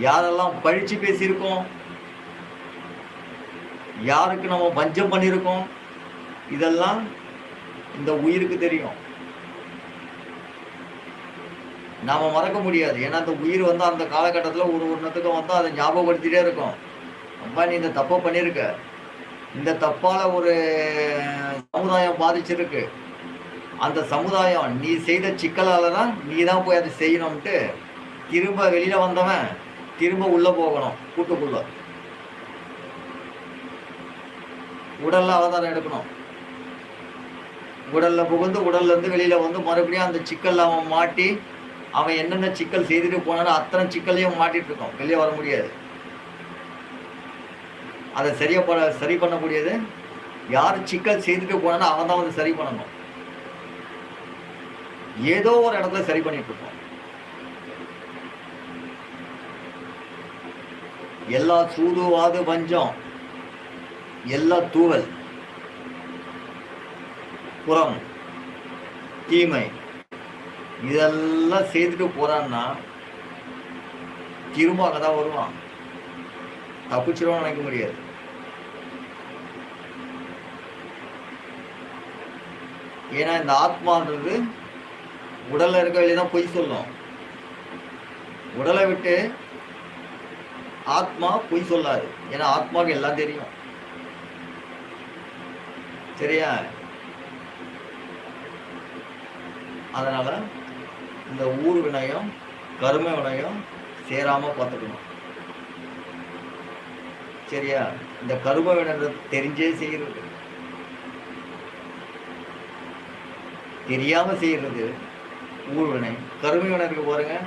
யாரெல்லாம் பழிச்சு பேசியிருக்கோம், யாருக்கு நம்ம வஞ்சம் பண்ணியிருக்கோம், இதெல்லாம் இந்த உயிருக்கு தெரியும். நாம மறக்க முடியாது. ஏன்னா அந்த உயிர் வந்து அந்த காலகட்டத்தில் ஒரு ஒன்றுத்துக்கும் வந்து அதை ஞாபகப்படுத்திட்டே இருக்கும். அப்பா நீ இந்த தப்பை பண்ணியிருக்க, இந்த தப்பால ஒரு சமுதாயம் பாதிச்சிருக்கு, அந்த சமுதாயம் நீ செய்த சிக்கலால தான் நீ தான் போய் அதை செய்யணும்ட்டு திரும்ப வெளியில வந்தவன் திரும்ப உள்ள போகணும். கூட்டுக்குள்ள உடல்ல அவதாரம் எடுக்கணும். உடல்ல புகுந்து உடல்ல இருந்து வெளியில வந்து மறுபடியும் அந்த சிக்கல் அவன் மாட்டி அவன் என்னென்ன சிக்கல் செய்துட்டு போனாலும் அத்தனை சிக்கலையும் மாட்டிட்டு இருக்கோம். வெளியே வர முடியாது. அதை சரி பண்ணக்கூடியது யார் சிக்கல் செய்துட்டு போனாலும் அவன் தான் வந்து சரி பண்ணணும். ஏதோ ஒரு இடத்துல சரி பண்ணிட்டு இருக்கோம். எல்லா சூதுவாது வஞ்சம், எல்லா தூவல், புறம், தீமை இதெல்லாம் செய்துட்டு போறான்னா திரும்ப அங்கதான் வருவான். தப்பிச்சிருவான்னு நினைக்க முடியாது. ஏன்னா இந்த ஆத்மான்றது உடல்ல இருக்க வெளியதான் பொய் சொல்லும். உடலை விட்டு ஆத்மா பொய் சொல்லாது. ஏன்னா ஆத்மாவுக்கு எல்லாம் தெரியும். சரியா? அதனால இந்த ஊர் வினயம் கரும வினயம் சேராம பார்த்துக்கணும். சரியா? இந்த கரும வினயம் தெரிஞ்சே செய்யறது, தெரியாம செய்யறது ஊர் வினயம். கரும வினயத்துக்கு பாருங்க,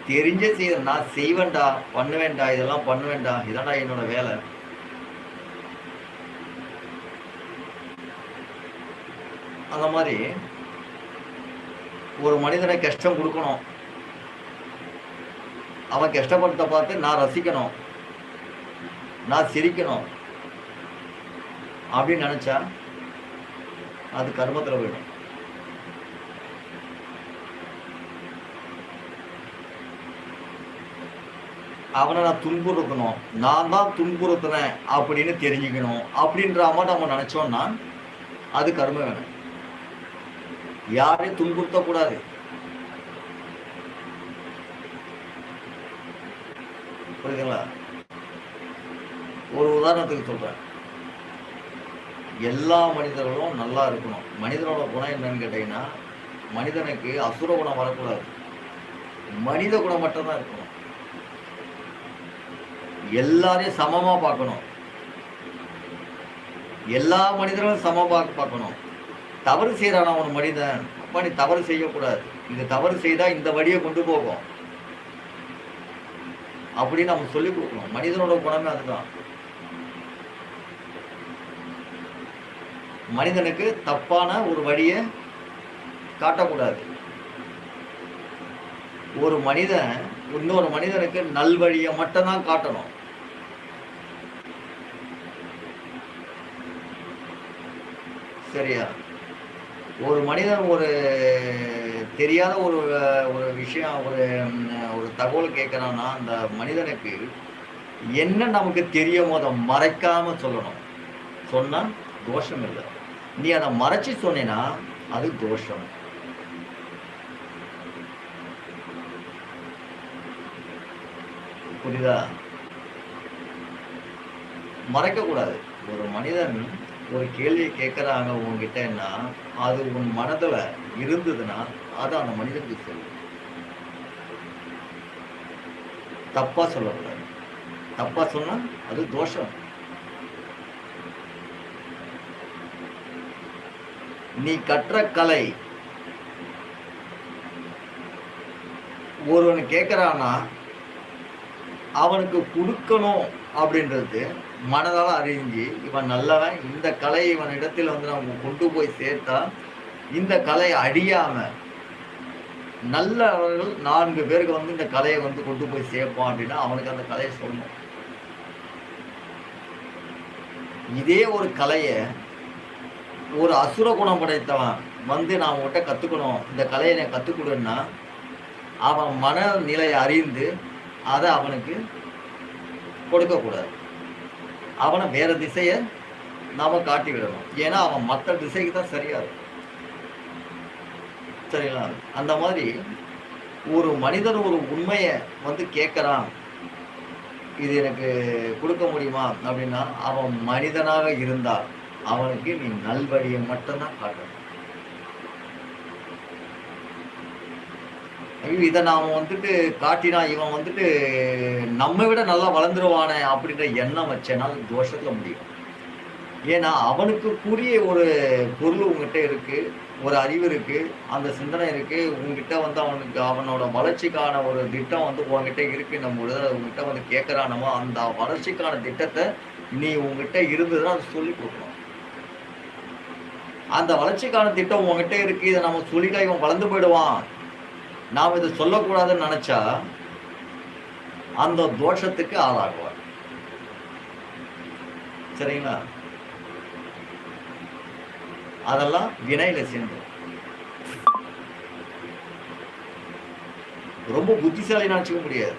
தெரிஞ்சே செய்யறது. நான் செய்வேன்டா, பண்ணுவேன்டா, இதெல்லாம் பண்ணுவேன்டா, இதான்டா என்னோட வேலை. அந்த மாதிரி ஒரு மனிதனை கஷ்டம் கொடுக்கணும், அவன் கஷ்டப்படுத்த பார்த்து நான் ரசிக்கணும், நான் சிரிக்கணும் அப்படின்னு நினைச்சா அது கர்மத்தில் போயிடும். அவனை நான் துன்புறுத்தணும், நான் தான் துன்புறுத்தினேன் அப்படின்னு தெரிஞ்சுக்கணும் அப்படின்ற மாதிரி நம்ம நினைச்சோம்னா அது கர்ம வேணும். யாரையும் துன்புறுத்தக்கூடாது. புரியுதுங்களா? ஒரு உதாரணத்துக்கு சொல்றேன். எல்லா மனிதர்களும் நல்லா இருக்கணும். மனிதனோட குணம் என்னன்னு கேட்டீங்கன்னா, மனிதனுக்கு அசுர குணம் வரக்கூடாது. மனித குணம் மட்டும் தான் இருக்கணும். எல்லாரையும் சமமா பார்க்கணும். எல்லா மனிதர்களும் சமமா பார்க்கணும். தவறு செய்யறானா ஒரு மனிதன், அப்பா நீ தவறு செய்யக்கூடாது, இது தவறு செய்தா இந்த வழியை கொண்டு போகும் அப்படின்னு நம்ம சொல்லிக் கொடுக்கணும். மனிதனோட குணமே அதுதான். மனிதனுக்கு தப்பான ஒரு வழியை காட்டக்கூடாது. ஒரு மனிதன் இன்னொரு மனிதனுக்கு நல்வழியை மட்டும்தான் காட்டணும். சரியா? ஒரு மனிதன் ஒரு தெரியாத ஒரு ஒரு விஷயம், ஒரு தகவல் கேட்கறான்னா அந்த மனிதனுக்கு என்ன நமக்கு தெரியுமோ அதை மறைக்காம சொல்லணும். சொன்னா தோஷம் இல்லை. நீ அதை மறைச்சு சொன்னீன்னா அது தோஷம். புரியுதா? மறைக்க கூடாது. ஒரு மனிதன் ஒரு கேள்வி கேட்கறாங்க உங்ககிட்டன்னா அது உன் மனதுல இருந்ததுன்னா அது அந்த மனிதனுக்கு சொல்லும். தப்பா சொல்லக்கூடாது. தப்பா சொன்னா அது தோஷம். நீ கற்ற கலை ஒருவன் கேட்கறான்னா அவனுக்கு கொடுக்கணும் அப்படின்றது மனதால அறிஞ்சு இவன் நல்லவன், இந்த கலையை இவன் இடத்தில் வந்து நம்ம கொண்டு போய் சேர்த்தா இந்த கலை அழியாம நல்லவர்கள் 4 பேருக்கு வந்து இந்த கலையை வந்து கொண்டு போய் சேர்ப்பான் அப்படின்னா அவனுக்கு அந்த கலையை சொல்லணும். இதே ஒரு கலையை ஒரு அசுர குணம் படைத்தவன் வந்து நான் உன்கிட்ட கத்துக்கணும், இந்த கலையை நான் கத்துக்கொடுன்னா அவன் மனநிலையை அறிந்து அதை அவனுக்கு கொடுக்கக்கூடாது. அவனை வேற திசையை நாம காட்டி விடணும். ஏன்னா அவன் மற்ற திசைக்கு தான் சரியா இருக்கும். சரிங்களா? அந்த மாதிரி ஒரு மனிதன் ஒரு உண்மையை வந்து கேட்கறான், இது எனக்கு கொடுக்க முடியுமா அப்படின்னா அவன் மனிதனாக இருந்தால் அவனுக்கு நீ நல்வழியை மட்டும்தான் காட்டணும். இதை நாம வந்துட்டு காட்டினா இவன் வந்துட்டு நம்ம விட நல்லா வளர்ந்துருவானே அப்படின்ற எண்ணம் வச்சேன்னா தோஷத்துல முடியும். ஏன்னா அவனுக்கு கூடிய ஒரு பொருள் உங்ககிட்ட இருக்கு, ஒரு அறிவு இருக்கு, அந்த சிந்தனை இருக்கு, உங்ககிட்ட வந்து அவனுக்கு அவனோட வளர்ச்சிக்கான ஒரு திட்டம் வந்து உங்ககிட்ட இருக்கு. நம்ம உங்ககிட்ட வந்து கேட்கறானமோ அந்த வளர்ச்சிக்கான திட்டத்தை நீ உங்ககிட்ட இருந்ததுன்னா அதை சொல்லி கொடுக்கணும். அந்த வளர்ச்சிக்கான திட்டம் உங்ககிட்ட இருக்கு, இதை நம்ம சொல்லிட்டா இவன் வளர்ந்து போயிடுவான், நாம் இதை சொல்லக்கூடாதுன்னு நினைச்சா அந்த தோஷத்துக்கு ஆளாகுவார். சரிங்களா? அதெல்லாம் வினையில சேர்ந்து ரொம்ப புத்திசாலி நினைச்சுக்க முடியாது.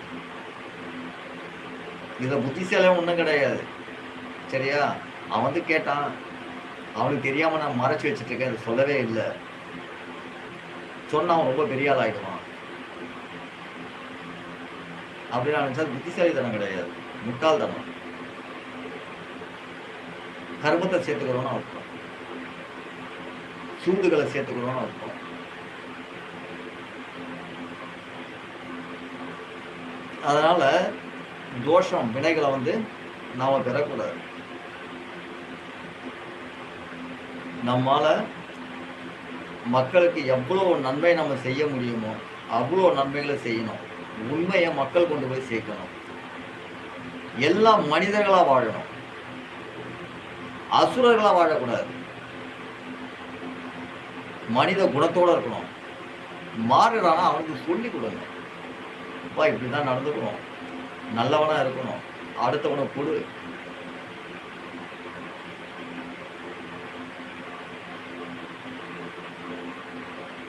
இத புத்திசாலியும் ஒண்ணும் கிடையாது. சரியா? அவன் வந்து கேட்டான், அவனுக்கு தெரியாம நான் மறைச்சு வச்சுட்டு இருக்கேன், அது சொல்லவே இல்லை சொன்னா அவன் ரொம்ப பெரிய ஆள் ஆயிடுவான் அப்படின்னு நினைச்சா புத்திசாலித்தனம் கிடையாது, முட்டாள்தனம். கர்மத்தை சேர்த்துக்கிறோம்னு அர்த்தம், சூதுகளை சேர்த்துக்கிறோம்னு அர்த்தம். அதனால தோஷம் வினைகளை வந்து நாம பெறக்கூடாது. நம்மால மக்களுக்கு எவ்வளவு நன்மை நம்ம செய்ய முடியுமோ அவ்வளோ நன்மைகளை செய்யணும். உண்மையை மக்கள் கொண்டு போய் சேர்க்கணும். எல்லாம் மனிதர்களா வாழணும், அசுரர்களா வாழக்கூடாது. மனித குணத்தோட இருக்கணும். மாறுறானா அவனுக்கு சொல்லி கொடுங்க, அப்பா இப்படிதான் நடந்துக்கணும், நல்லவனா இருக்கணும், அடுத்தவனை கொடு.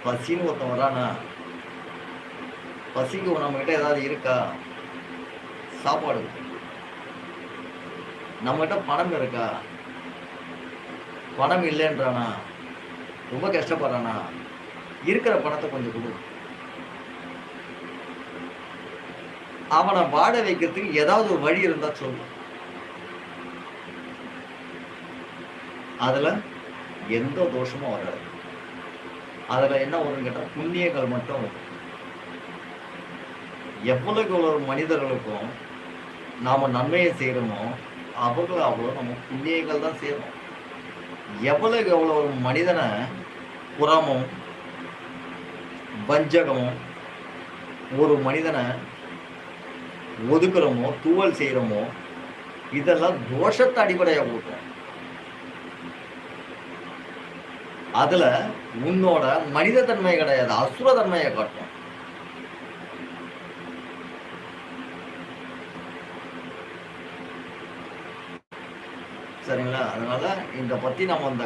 பசின்னு ஒருத்தன் வரானா, பசிக்கு நம்ம கிட்ட ஏதாவது இருக்கா? சாப்பாடு. நம்ம கிட்ட பணம் இருக்கா? பணம் இல்லைன்றானா, ரொம்ப கஷ்டப்படுறானா, இருக்கிற பணத்தை கொஞ்சம் கொடு. அவனை வாழ வைக்கிறதுக்கு ஏதாவது ஒரு வழி இருந்தா சொல்லு. அதுல எந்த தோஷமும் வராது. அதுல என்ன வரும்னு கேட்டா புண்ணியங்கள் மட்டும் வரும். எவ்வளவுக்கு எவ்வளவு மனிதர்களுக்கும் நாம நன்மையை செய்யறோமோ அவர்கள் அவ்வளோ நம்ம புண்ணியங்கள் தான் செய்யணும். எவ்வளவுக்கு எவ்வளவு ஒரு மனிதனை புறமும் வஞ்சகமும் ஒரு மனிதனை ஒதுக்குறோமோ தூவல் செய்யறோமோ இதெல்லாம் தோஷத்தை அடிப்படையா ஊட்டும். அதுல உன்னோட மனித தன்மை கிடையாது, அசுர தன்மையை காட்டும். சரிங்களா? அதனால இந்த பத்தி நம்ம இந்த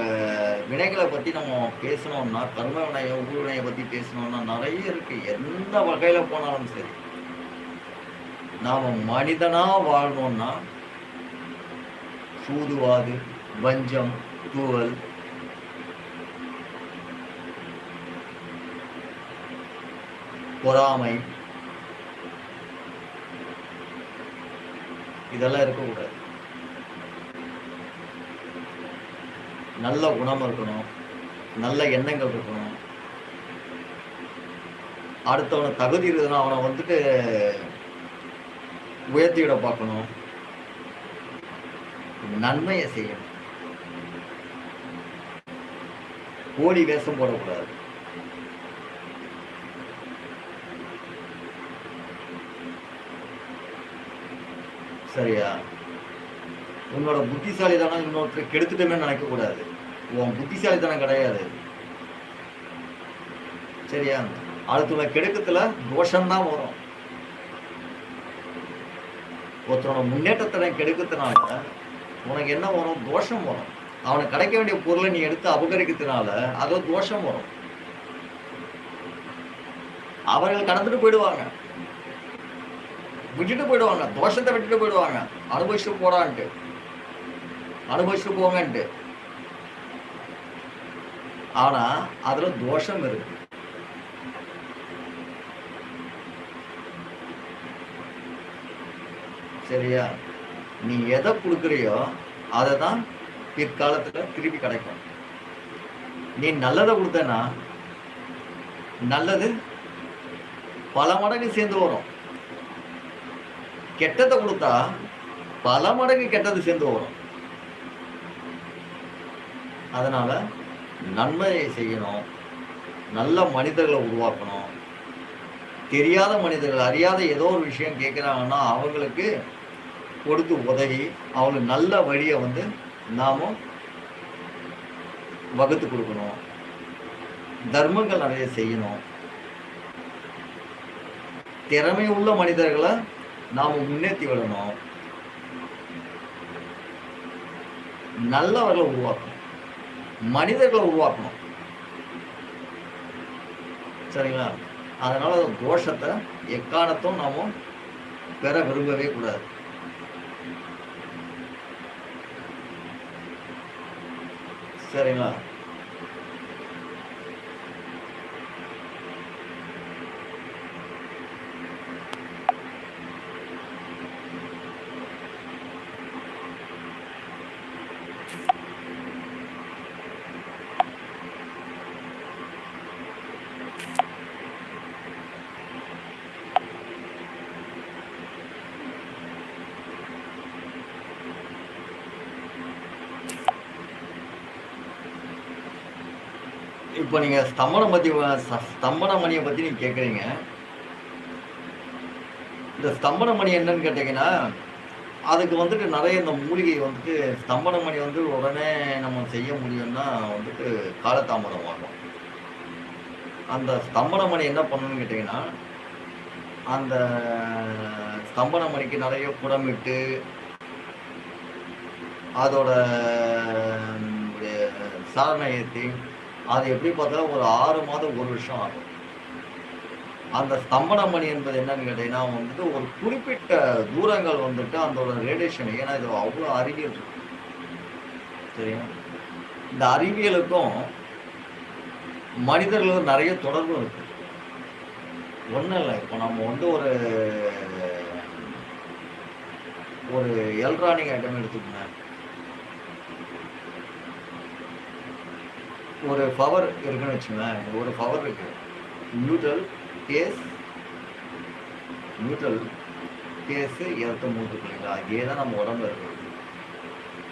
வினைகளை பத்தி நம்ம பேசணும்னா, கர்ம வினையை ஊழ்வினையை பத்தி பேசணும்னா நிறைய இருக்கு. எந்த வகையில போனாலும் சரி, நாம மனிதனா வாழணும்னா சூதுவாது, வஞ்சம், தூவல், பொறாமை இதெல்லாம் இருக்கக்கூடாது. நல்ல குணம் இருக்கணும், நல்ல எண்ணங்கள் இருக்கணும். அடுத்தவனை தகுதி இருக்குதுன்னா அவனை வந்துட்டு உயர்த்திவிட பார்க்கணும். நன்மையை செய்யணும். போலி வேஷம் போடக்கூடாது. சரியா? உன்னோட புத்திசாலித்தனம் இன்னொருத்தர் கெடுத்துட்டோமே நினைக்க கூடாது. உன் புத்திசாலித்தனம் கிடையாது. சரியா? அடுத்தவங்க கெடுக்கத்துல தோஷம்தான் வரும். ஒருத்தரோட முன்னேற்றத்தை கெடுக்கிறதுனால உனக்கு என்ன வரும்? தோஷம் வரும். அவனுக்கு கிடைக்க வேண்டிய பொருளை நீ எடுத்து அபகரிக்கிறதுனால அதோ தோஷம் வரும். அவர்கள் கடந்துட்டு போயிடுவாங்க, விட்டுட்டு போயிடுவாங்க, தோஷத்தை விட்டுட்டு போயிடுவாங்க. அனுபவிச்சுட்டு போடான்ட்டு, அனுபவிச்சுட்டு போங்கன்ட்டு. ஆனா அதுல தோஷம் இருக்கு. சரியா? நீ எதை கொடுக்குறியோ அதை தான் பிற்காலத்துல திருப்பி கிடைக்கும். நீ நல்லதை கொடுத்தனா நல்லது பல மடங்கு சேர்ந்து வரும். கெட்டதை கொடுத்தா பல மடங்கு கெட்டது சேர்ந்து வரும். அதனால நன்மையை செய்யணும், நல்ல மனிதர்களை உருவாக்கணும். தெரியாத மனிதர்கள், அறியாத ஏதோ ஒரு விஷயம் கேட்குறாங்கன்னா அவங்களுக்கு கொடுத்து உதவி, அவங்களுக்கு நல்ல வழியை நாமும் வகுத்து கொடுக்கணும். தர்மங்கள் நிறைய செய்யணும். திறமை உள்ள மனிதர்களை நாம முன்னேற்றி விடணும். நல்லவர்களை உருவாக்கணும், மனிதர்களை உருவாக்கணும். சரிங்களா? அதனால தோஷத்தை எக்காரணத்தும் நாம பெற விரும்பவே கூடாது. சரிங்களா? இப்போ நீங்க ஸ்தம்பன மணியை பத்தி நீங்க கேட்குறீங்க. இந்த ஸ்தம்பன மணி என்னன்னு கேட்டீங்கன்னா, அதுக்கு நிறைய இந்த மூலிகை ஸ்தம்பன மணி உடனே நம்ம செய்ய முடியும்னா காலதாமதம் ஆகும். அந்த ஸ்தம்பன மணி என்ன பண்ணணும்னு கேட்டீங்கன்னா, அந்த ஸ்தம்பன மணிக்கு நிறைய புடமிட்டு அதோட சாரணை ஏற்றி அது எப்படி பார்த்தாலும் ஒரு 6 மாதம் 1 வருஷம் ஆகும். அந்த ஸ்தம்பன மணி என்பது என்னன்னு கேட்டீங்கன்னா ஒரு குறிப்பிட்ட தூரங்கள் அதோட ரேடியேஷன், ஏன்னா இது அவ்வளோ அறிவியல் இருக்கு. சரியா? இந்த அறிவியலுக்கும் மனிதர்களுக்கும் நிறைய தொடர்பு இருக்கு. ஒன்றும் இல்லை, இப்போ நம்ம ஒரு எலக்ட்ரானிக் ஐட்டம் எடுத்துக்கோங்க. ஒரு பவர் இருக்குன்னு வச்சுங்களேன். ஒரு பவர் இருக்கு, நியூட்ரல், கேஸ், நியூட்ரல் கேஸு எர்த்து மூன்று இல்லைங்களா, அதே தான் நம்ம உடம்புல இருக்கிறது.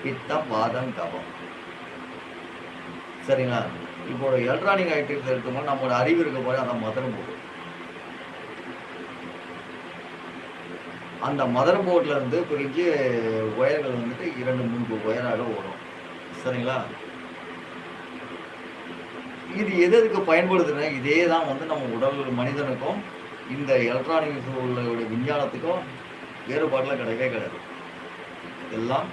பித்தம் வாதம் கபம். சரிங்களா. இப்போ ஒரு எலக்ட்ரானிக் ஐட்டத்தை எடுத்தோம்னா நம்மளோட அறிவு இருக்க போது அந்த மதர் போர்டு, அந்த மதர் போர்டில் இருந்து பிரிஞ்சு ஒயர்கள் வந்துட்டு 2-3 ஒயராக ஓடும். சரிங்களா. இது எதுக்கு பயன்படுதுன்னா இதே தான் வந்து நம்ம உடல் மனிதனுக்கும் இந்த எலக்ட்ரானிக்ஸ் உள்ள விஞ்ஞானத்துக்கும் வேறுபாடுலாம் கிடையவே கிடையாது. எல்லாம்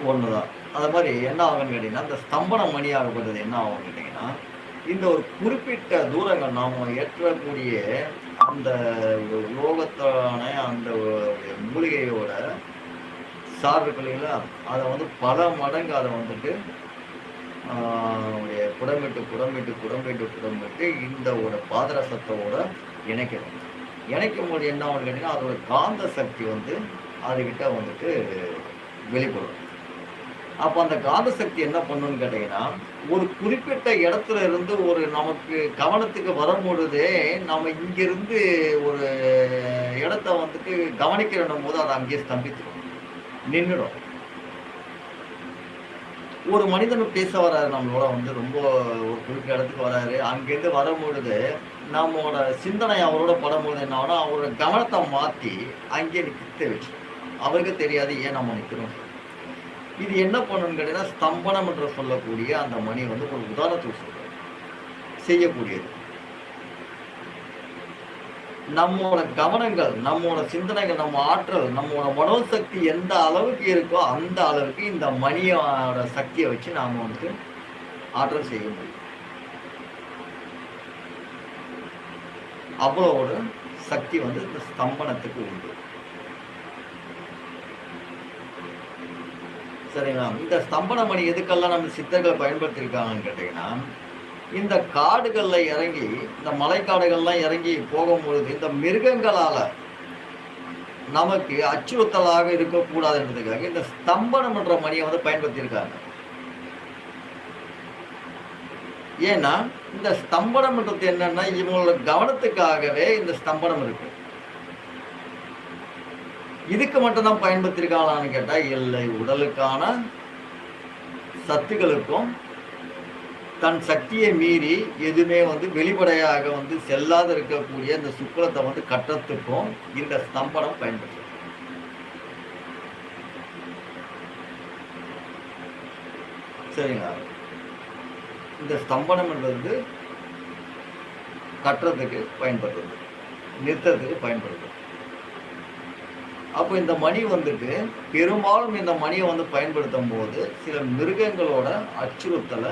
ஒன்று தான். அது மாதிரி என்ன ஆகுன்னு கேட்டிங்கன்னா, இந்த ஸ்தம்பன மணி ஆகப்பட்டது என்ன ஆகும்னு கேட்டிங்கன்னா, இந்த ஒரு குறிப்பிட்ட தூரங்கள் நாம் ஏற்றக்கூடிய அந்த உலோகத்தான அந்த மூலிகையோட சார் இருக்கு இல்லைங்களா, அதை வந்து பல மடங்கு அதை வந்துட்டு புடமிட்டு புடமிட்டு புடமிட்டு புடமிட்டு இந்த ஒரு பாதரசத்தோட இணைக்கணும். இணைக்கும் போது என்ன ஆகுன்னு கேட்டிங்கன்னா, அதோட காந்த சக்தி வந்து அதுக்கிட்ட வந்துட்டு வெளிப்படும். அப்போ அந்த காந்த சக்தி என்ன பண்ணுன்னு கேட்டிங்கன்னா, ஒரு குறிப்பிட்ட இடத்துல இருந்து ஒரு நமக்கு கவனத்துக்கு வரும்பொழுதே நம்ம இங்கிருந்து ஒரு இடத்த வந்துட்டு கவனிக்கிறோம் போது அதை அங்கேயே ஸ்தம்பித்துடும், நின்றுடும். ஒரு மனிதன் பேச வராரு நம்மளோட வந்து ரொம்ப ஒரு குறிப்பிட்ட இடத்துக்கு வராரு, அங்கேருந்து வரும்பொழுது நம்மளோட சிந்தனை அவரோட படும்போது என்ன ஆகும்னா அவரோட கவனத்தை மாற்றி அங்கே நிற்க வச்சு அவருக்கு தெரியாது ஏன் நம்ம நிற்கிறோம். இது என்ன பண்ணணும்னு கேட்டீங்கன்னா, ஸ்தம்பனம் என்று சொல்லக்கூடிய அந்த மணி வந்து ஒரு உதாரணத்துக்கு சொல்றேன் செய்யக்கூடியது. நம்மளோட கவனங்கள், நம்மளோட சிந்தனைகள், நம்ம ஆற்றல், நம்மளோட மனோசக்தி எந்த அளவுக்கு இருக்கோ அந்த அளவுக்கு இந்த மணியோட சக்தியை வச்சு நாம வந்து ஆற்றல் செய்ய முடியும். அவ்வளோ ஒரு சக்தி வந்து இந்த ஸ்தம்பனத்துக்கு உண்டு. சரிங்களா. இந்த ஸ்தம்பன மணி எதுக்கெல்லாம் நம்ம சித்தர்கள் பயன்படுத்தியிருக்காங்கன்னு கேட்டீங்கன்னா, இந்த காடுகள்ல இறங்கி, இந்த மலைக்காடுகள்லாம் இறங்கி போகும்பொழுது இந்த மிருகங்களால நமக்கு அச்சுறுத்தலாக இருக்கக்கூடாதுன்றதுக்காக இந்த ஸ்தம்பனம் என்ற மணியை வந்து பயன்படுத்தியிருக்காங்க. ஏன்னா இந்த ஸ்தம்பனம்ன்றது என்னன்னா இவங்களோட கவனத்துக்காகவே இந்த ஸ்தம்பனம் இருக்கு. இதுக்கு மட்டும்தான் பயன்படுத்தியிருக்காங்களான்னு கேட்டா இல்லை, உடலுக்கான சத்துக்களுக்கும் தன் சக்தியை மீறி எதுவுமே வந்து வெளிப்படையாக வந்து செல்லாத இருக்கக்கூடிய இந்த சுக்லத்தை வந்து கட்டத்துக்கும் இந்த ஸ்தம்பனம் பயன்படுத்தும். சரிங்களா. இந்த ஸ்தம்பனம் என்பது கட்டுறதுக்கு பயன்படுறது, நிறுத்தத்துக்கு பயன்படுது. அப்போ இந்த மணி வந்துட்டு பெரும்பாலும் இந்த மணியை வந்து பயன்படுத்தும் போது சில மிருகங்களோட அச்சுறுத்தலை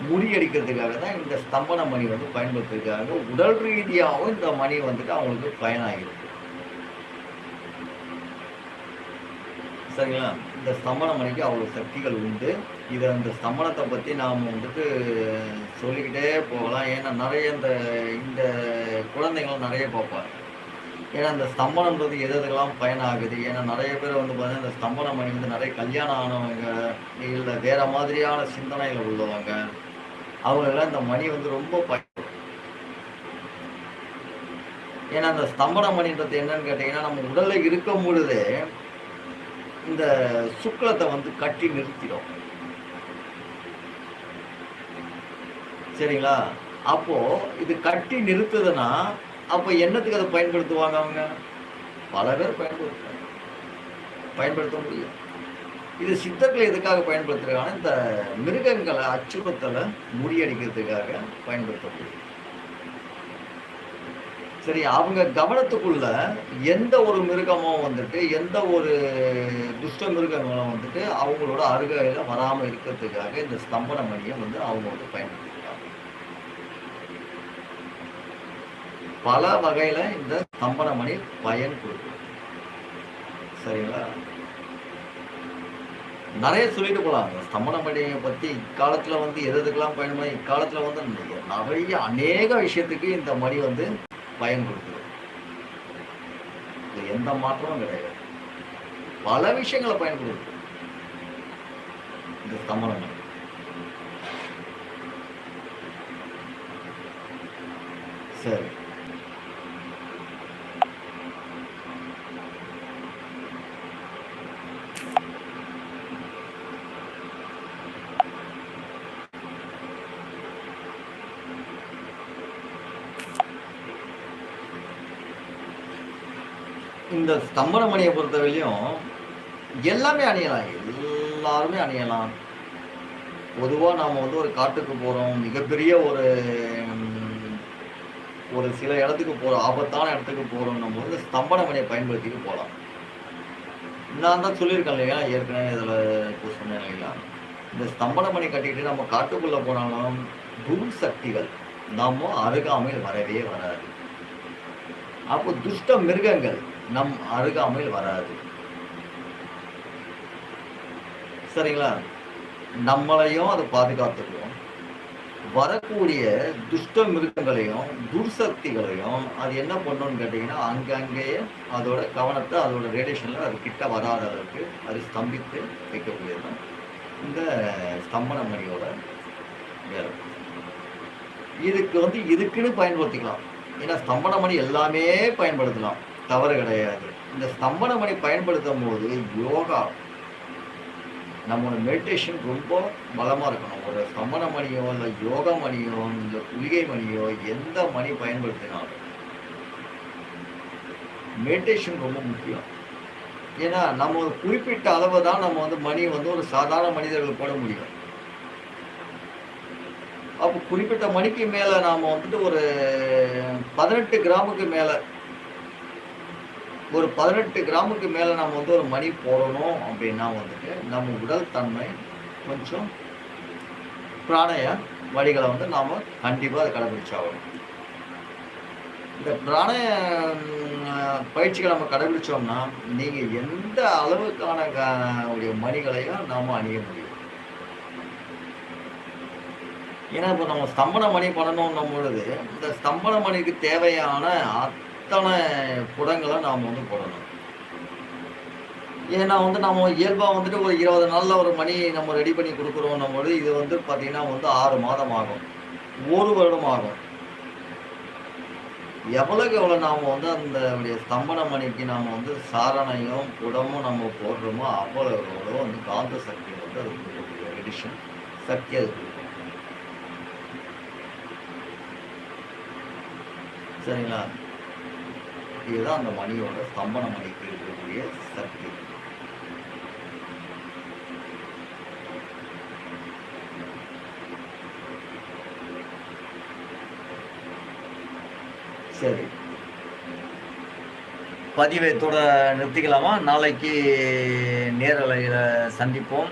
முறியடிக்கிறதுக்காக தான் இந்த ஸ்தம்பன மணி வந்து பயன்படுத்துறதுக்காக உடல் ரீதியாகவும் இந்த மணி வந்துட்டு அவங்களுக்கு பயனாகிருக்கு. சரிங்களா. இந்த ஸ்தம்பன மணிக்கு அவ்வளோ சக்திகள் உண்டு. இதை அந்த ஸ்தம்பனத்தை பற்றி நாம் வந்துட்டு சொல்லிக்கிட்டே போகலாம். ஏன்னா நிறைய இந்த குழந்தைங்களும் நிறைய பார்ப்பாங்க. ஏன்னா இந்த ஸ்தம்பனம்ன்றது எதுக்கெல்லாம் பயனாகுது. ஏன்னா நிறைய பேர் வந்து பார்த்தீங்கன்னா இந்த ஸ்தம்பன மணி வந்து நிறைய கல்யாணம் ஆனவங்க, இல்லை வேற மாதிரியான சிந்தனைகள் உள்ளவங்க, அவங்களெல்லாம் இந்த மணி வந்து ரொம்ப பயன்படும். ஏன்னா இந்த ஸ்தம்பன மணின்றது என்னன்னு கேட்டீங்கன்னா, நம்ம உடல்ல இருக்கும் பொழுதே இந்த சுக்லத்தை வந்து கட்டி நிறுத்திடும். சரிங்களா. அப்போ இது கட்டி நிறுத்துதுன்னா அப்போ என்னத்துக்கு அதை பயன்படுத்துவாங்க அவங்க? பல பேர் பயன்படுத்த முடியும். இது சித்தர்கள் எதுக்காக பயன்படுத்துறாங்கன்னா இந்த மிருகங்களை அச்சுறுத்தலை முறியடிக்கிறதுக்காக பயன்படுத்த முடியும். சரி, அவங்க கவனத்துக்குள்ள எந்த ஒரு மிருகமும் வந்துட்டு எந்த ஒரு துஷ்ட மிருகங்களும் வந்துட்டு அவங்களோட அருகையில வராமல் இருக்கிறதுக்காக இந்த ஸ்தம்பன மணியை வந்து அவங்க வந்து பயன்படுத்திருக்காங்க. பல வகையில இந்த ஸ்தம்பன மணி பயன் கொடுக்கும். சரிங்களா. நிறைய சொல்லிட்டு போலாம் ஸ்தம்பன மணியை பத்தி. இக்காலத்துல வந்து எதுக்கெல்லாம் பயன்படும், இக்காலத்துல வந்து நிறைய அநேக விஷயத்துக்கு இந்த மணி வந்து பயன் கொடுக்குது. எந்த மாற்றமும் கிடையாது. பல விஷயங்களை பயன்படுத்து இந்த ஸ்தம்பன மணி. சரி. இந்த ஸ்தம்பன மணியை பொறுத்தவரையிலும் எல்லாமே அணியலாம். எல்லாருமே அணியலாம். பொதுவா நாம வந்து ஒரு காட்டுக்கு போறோம். மிகப்பெரிய ஒரு சில இடத்துக்கு போறோம். ஆபத்தான இடத்துக்கு போறோம்ன்னும்போது ஸ்தம்பன மணியை பயன்படுத்திட்டு போலாம். நான் தான் சொல்லியிருக்கேன் இல்லையா? ஏற்கனவே இதில இப்போ சொன்னேன் இல்லைங்களா? இந்த ஸ்தம்பன மணி கட்டிட்டு நம்ம காட்டுக்குள்ள போனாலும் துர்சக்திகள் நம்ம அருகாமையில் வரவே வராது. அப்போ துஷ்ட மிருகங்கள் நம் அருகாமையில் வராது. சரிங்களா? நம்மளையும் அது பாதுகாத்துக்கும். வரக்கூடிய துஷ்ட மிருகங்களையும் துர்சக்திகளையும் அது என்ன பண்ணும்னு கேட்டிங்கன்னா அங்கங்கேயே அதோட கவனத்தை அதோட ரேடியேஷனில் அது கிட்ட வராத அளவுக்கு அது ஸ்தம்பித்து வைக்கக்கூடியது தான் இந்த ஸ்தம்பன மணியோட வேலை. இதுக்கு வந்து இதுக்குன்னு பயன்படுத்திக்கலாம். ஏன்னா ஸ்தம்பன மணி எல்லாமே பயன்படுத்தலாம், தவறு கிடையாது. இந்த ஸ்தம்பன மணி பயன்படுத்தும் போது யோகா நம்மளோட மெடிடேஷன் ரொம்ப பலமாக இருக்கணும். ஒரு ஸ்தம்பன மணியோ இல்லை யோகா மணியோ இந்த குளிகை மணியோ எந்த மணி பயன்படுத்தினாலும் மெடிடேஷன் ரொம்ப முக்கியம். ஏன்னா நம்ம ஒரு குறிப்பிட்ட அளவு தான் நம்ம வந்து மணி வந்து ஒரு சாதாரண மனிதர்கள் போட முடியும். அப்போ குறிப்பிட்ட மணிக்கு மேலே நாம் வந்துட்டு ஒரு 18 கிராமுக்கு மேலே ஒரு 18 கிராமுக்கு மேலே நம்ம வந்து ஒரு மணி போடணும் அப்படின்னா வந்துட்டு நம்ம உடல் தன்மை கொஞ்சம் பிராணய வழிகளை வந்து நாம் கண்டிப்பாக அதை கடைபிடிச்சாகணும். இந்த பிராணய பயிற்சிகளை நம்ம கடைபிடிச்சோம்னா நீங்கள் எந்த அளவுக்கான உடைய மணிகளையும் நாம் அணிய முடியும். ஏன்னா இப்போ நம்ம ஸ்தம்பன மணி பண்ணணும்னும் பொழுது இந்த ஸ்தம்பன மணிக்கு தேவையான அத்தனை குடங்களை நாம் வந்து போடணும். ஏன்னா வந்து நம்ம இயல்பாக வந்துட்டு ஒரு 20 நாளில் ஒரு மணி நம்ம ரெடி பண்ணி கொடுக்குறோம் பொழுது இது வந்து பார்த்திங்கன்னா வந்து 6 மாதம் ஆகும், 1 வருடம் ஆகும். எவ்வளோக்கு எவ்வளோ நாம் வந்து அந்த ஸ்தம்பன மணிக்கு நாம் வந்து சாரணையும் குடமும் நம்ம போடுறோமோ அவ்வளோ எவ்வளோ வந்து காந்த சக்தி வந்து அது கொடுக்கக்கூடிய ரெடிஷன் சக்தி அது கொடுக்கும். சரிங்களா? இதுதான் அந்த மணியோட ஸ்தம்பன மணிக்கு இருக்கக்கூடிய சக்தி. சரி, பதிவை நிறுத்திக்கலாமா? நாளைக்கு நேரலையில் சந்திப்போம்.